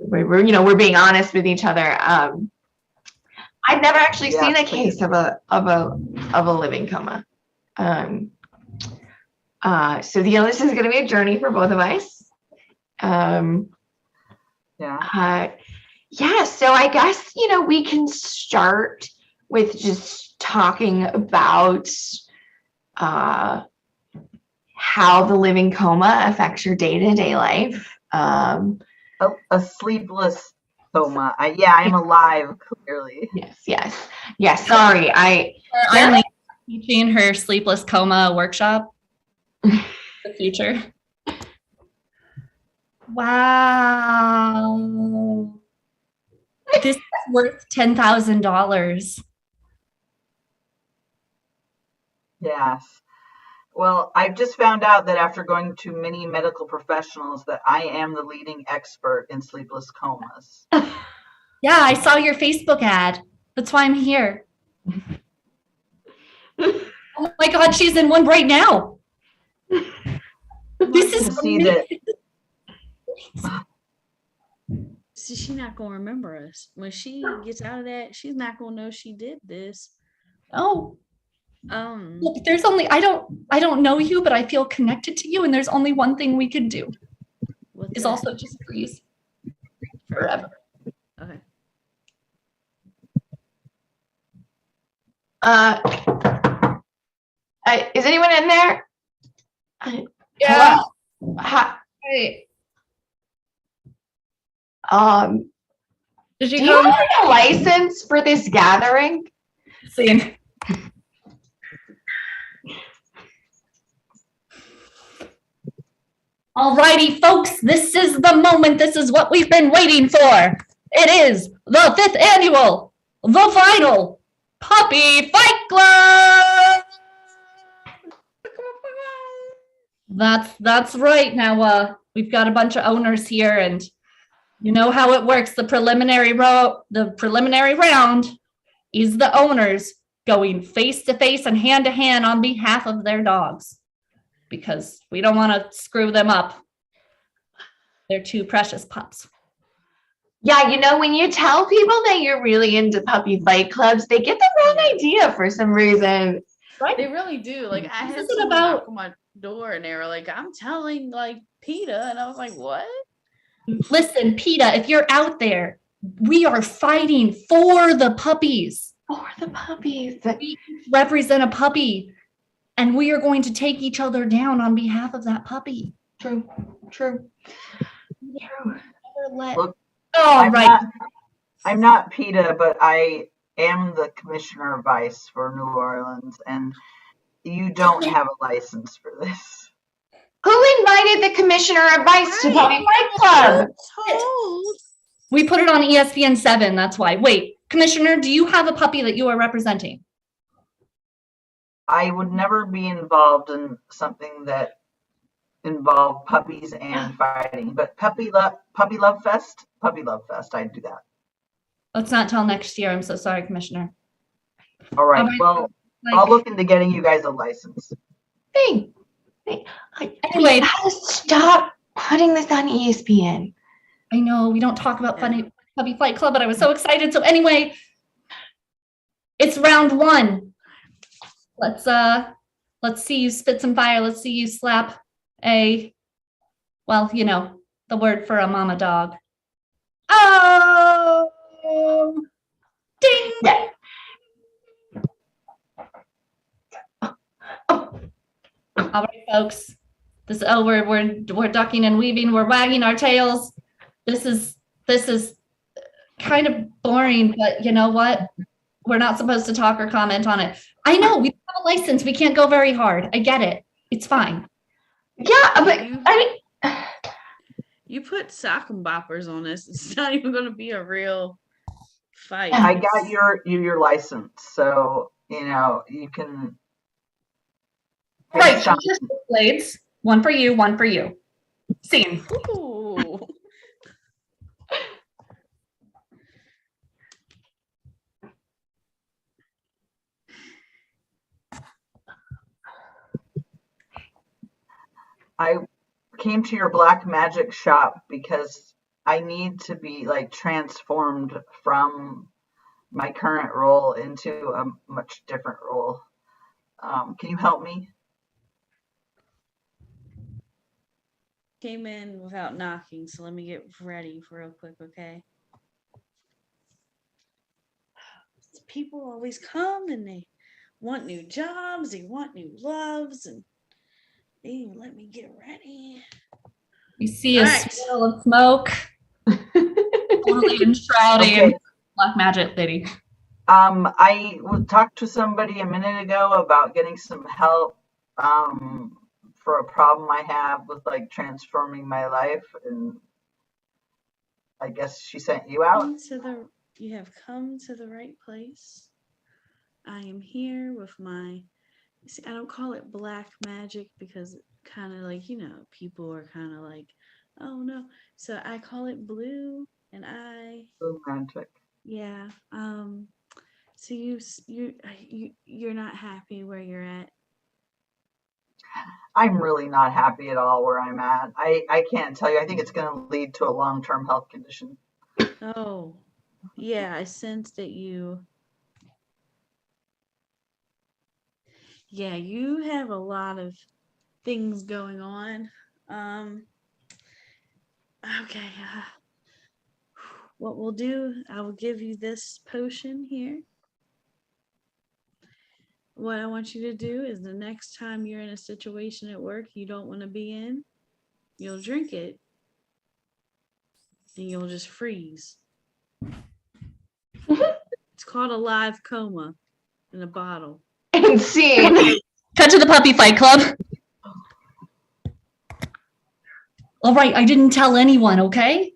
we're, you know, we're being honest with each other. I've never actually seen a case of a living coma. So you know, this is going to be a journey for both of us. Yeah. So I guess, you know, we can start with just talking about how the living coma affects your day-to-day life. A sleepless coma. I'm alive, clearly. Yes. Sorry, I'm teaching her sleepless coma workshop. The future. Wow. This is worth $10,000. Yes. Well, I've just found out that after going to many medical professionals that I am the leading expert in sleepless comas. Yeah, I saw your Facebook ad. That's why I'm here. Oh my God, she's in one right now. This is amazing. See, she's not gonna remember us when she gets out of that. She's not gonna know she did this. Oh, look, there's only I don't know you, but I feel connected to you, and there's only one thing we can do. Is also just freeze forever. Okay. Is anyone in there? Yeah. Hello? Hey. Do you have a license for this gathering? Same. Alrighty, folks, this is the moment. This is what we've been waiting for. It is the 5th annual, the final Puppy Fight Club. That's right. Now, we've got a bunch of owners here, and you know how it works. The preliminary round is the owners going face to face and hand to hand on behalf of their dogs, because we don't want to screw them up. They're two precious pups. Yeah, you know, when you tell people that you're really into puppy fight clubs, they get the wrong idea for some reason. Right? They really do. Like, I had someone knock on my door and they were like, I'm telling like PETA, and I was like, what? Listen, PETA, if you're out there, we are fighting for the puppies. For the puppies. We represent a puppy, and we are going to take each other down on behalf of that puppy. True. Look, right. I'm not PETA, but I am the commissioner of ICE for New Orleans, and you don't have a license for this. Who invited the commissioner of ICE to Puppy Fight Club? We put it on ESPN 7, that's why. Wait, Commissioner, do you have a puppy that you are representing? I would never be involved in something that involved puppies and fighting, but Puppy Love Fest, I'd do that. Let's not till next year. I'm so sorry, Commissioner. All right. Well, I'll look into getting you guys a license. Anyway, we gotta stop putting this on ESPN. I know we don't talk about Puppy Fight Club, but I was so excited. So anyway, it's round 1. Let's see you spit some fire. Let's see you slap the word for a mama dog. Oh, ding! Yeah. All right, folks. We're ducking and weaving. We're wagging our tails. This is kind of boring, but you know what? We're not supposed to talk or comment on it. I know we don't have a license. We can't go very hard. I get it. It's fine. Yeah, but you put sock and boppers on this. It's not even going to be a real Fight. I got your license, so you can. Right. Blades. One for you, one for you. Scene. Ooh. I came to your black magic shop because I need to be like transformed from my current role into a much different role. Can you help me? Came in without knocking, so let me get ready for real quick, okay? People always come and they want new jobs, they want new loves, and they even let me get ready. You see a swirl of smoke. Totally enshrouded in black magic, lady. I talked to somebody a minute ago about getting some help for a problem I have with like transforming my life, and I guess she sent you out. You have come to the right place. I am here with my, see, I don't call it black magic because kind of like, people are kind of like, oh no. So I call it blue, and blue magic. Yeah. So you're not happy where you're at? I'm really not happy at all where I'm at. I can't tell you. I think it's going to lead to a long-term health condition. Oh, yeah. I sense that you have a lot of things going on. Okay. What we'll do, I will give you this potion here. What I want you to do is the next time you're in a situation at work you don't want to be in, you'll drink it and you'll just freeze. It's called a live coma in a bottle. And see. Cut to the puppy fight club. All right, I didn't tell anyone, okay?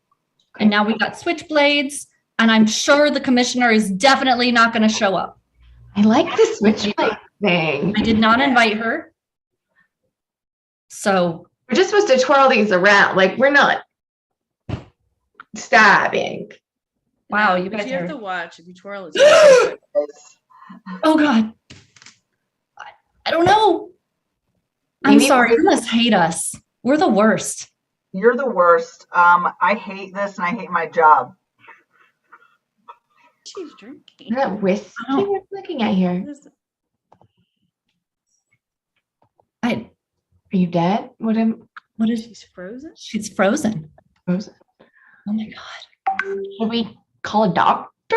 And now we got switchblades, and I'm sure the commissioner is definitely not going to show up. I like the switchblade thing. I did not invite her. So we're just supposed to twirl these around. Like, we're not stabbing. Wow, you But guys you have are... to watch if you twirl it. Oh God. I don't know. I'm sorry. You must hate us. We're the worst. You're the worst. I hate this and I hate my job. She's drinking. Is that whiskey we're looking at here? Are you dead? What is she's frozen? She's frozen. Frozen. Oh my God. Should we call a doctor?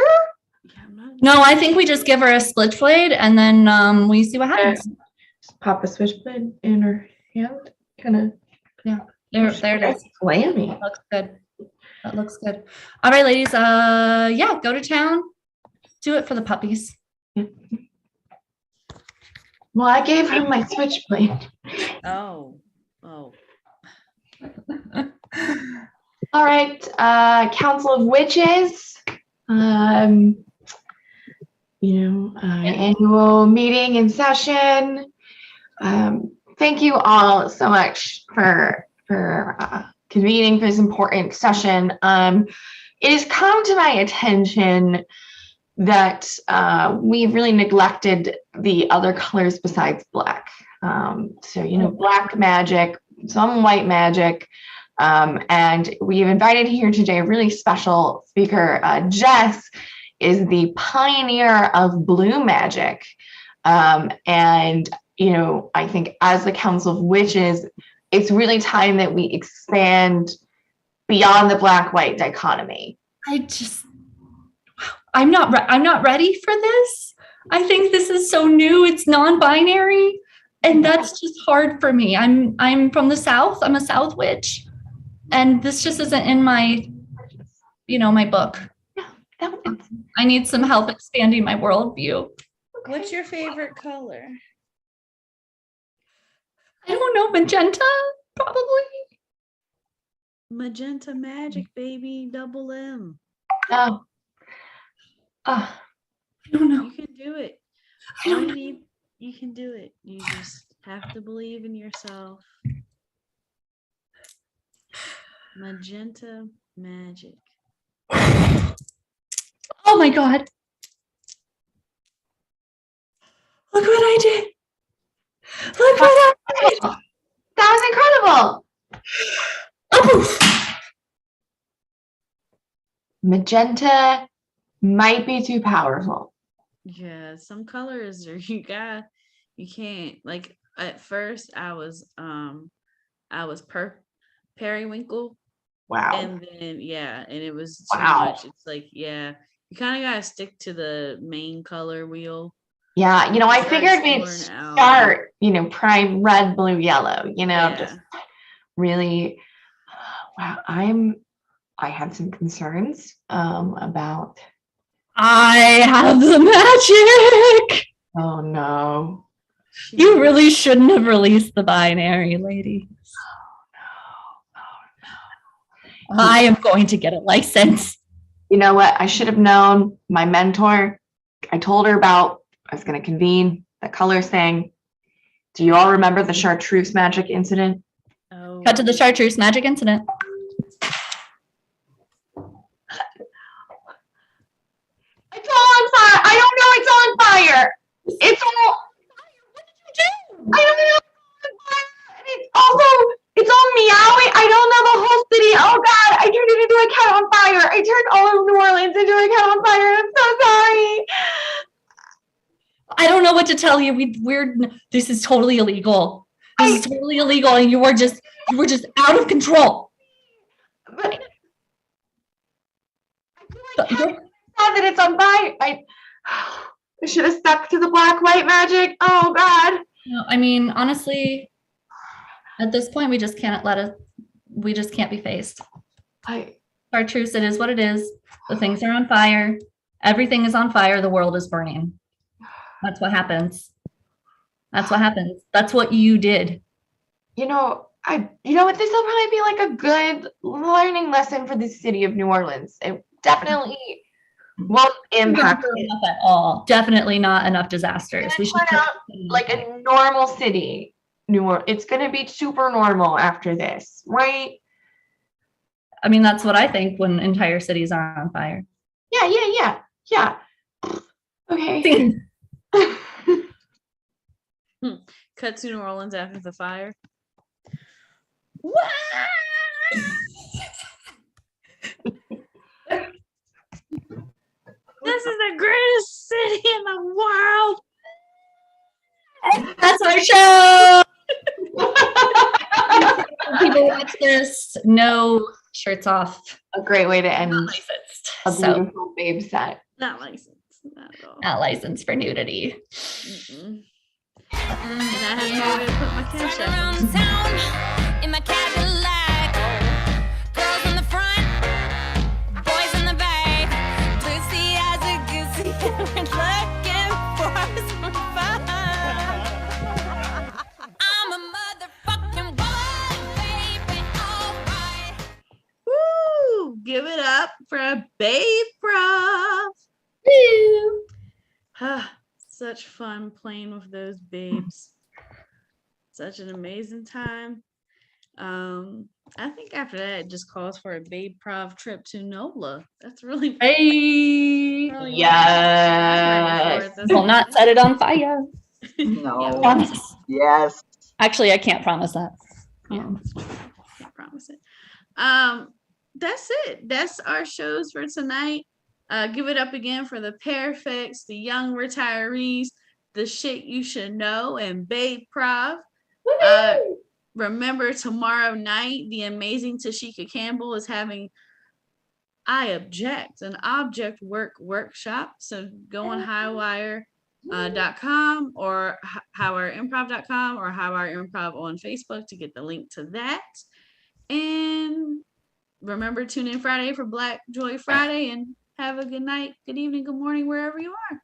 No, I think we just give her a switchblade and then we see what happens. Just pop a switchblade in her hand. Kind of. Yeah. There it is. Clammy. That looks good. That looks good. All right, ladies. Yeah, go to town. Do it for the puppies. Well, I gave her my switchblade. Oh. All right, Council of Witches. Annual meeting in session. Thank you all so much for convening for this important session. It has come to my attention that we've really neglected the other colors besides black. Black magic, some white magic, and we've invited here today a really special speaker. Jess is the pioneer of blue magic, and I think as the Council of Witches, it's really time that we expand beyond the black-white dichotomy. I'm not ready for this. I think this is so new. It's non-binary, and that's just hard for me. I'm from the South. I'm a South witch, and this just isn't in my, my book. I need some help expanding my worldview. What's your favorite color? I don't know, magenta, probably. Magenta magic, baby, double M. Oh, I don't know. You can do it. I All don't you know. need, you can do it. You just have to believe in yourself. Magenta magic. Oh my God. Look what I did. Look what I did. That was incredible. Oh. Magenta might be too powerful. Yeah, some colors are you can't like at first I was periwinkle. Wow. And then and it was too Wow. much. It's like, you kind of gotta stick to the main color wheel. Yeah, I Start figured we'd exploring out. start, prime red, blue, yellow, just really, wow, I had some concerns about. I have the magic. Oh no. You really shouldn't have released the binary, lady. I am going to get a license. You know what? I should have known. My mentor, I told her I was going to convene the colors thing. Do you all remember the chartreuse magic incident? Oh. Cut to the chartreuse magic incident. It's all on fire. I don't know. It's on fire. It's all. What did you do? I don't know. And it's all meowing. I don't know the whole city. Oh God, I turned it into a cat on fire. I turned all of New Orleans into a cat on fire. I'm so sorry. I don't know what to tell you. This is totally illegal. This is totally illegal, and you were just out of control. But I that it's on fire. I should have stuck to the black-white magic. Oh God. No, I mean, honestly, at this point, we just can't be faced. Chartreuse, it is what it is. The things are on fire. Everything is on fire. The world is burning. That's what happens. That's what happens. That's what you did. You know what? This will probably be like a good learning lesson for the city of New Orleans. It definitely won't impact not enough at all. Definitely not enough disasters. We should turn out like a normal city. New Orleans. It's going to be super normal after this, right? I mean, that's what I think when entire cities are on fire. Yeah. Okay. Cut to New Orleans after the fire. This is the greatest city in the world. That's our show. People watch this. No shirts off. A great way to end a So- beautiful babe set. Not licensed. Not at all. Not licensed for nudity. Mm-mm. And I have nowhere to put my cash Around out. town in my Cadillac. Girls in the front, boys in the back. Pussy as a goosey, we're looking for some fun. I'm a motherfucking woman, baby, alright. Woo! Give it up for Babe Prof. Such fun playing with those babes. Such an amazing time. I think after that it just calls for a Babe Prov trip to NOLA. That's really really Yes. Will not set it on fire. No. Promise. Yes. Actually, I can't promise that. Can't promise it. That's it. That's our shows for tonight. Give it up again for the Pear Fix, the Young Retirees, the Shit You Should Know, and Babe Prov. Remember, tomorrow night, the amazing Tashika Campbell is having I Object, an object workshop. So go on highwire.com or highwireimprov.com or Highwire Improv on Facebook to get the link to that. And remember, tune in Friday for Black Joy Friday, and have a good night, good evening, good morning, wherever you are.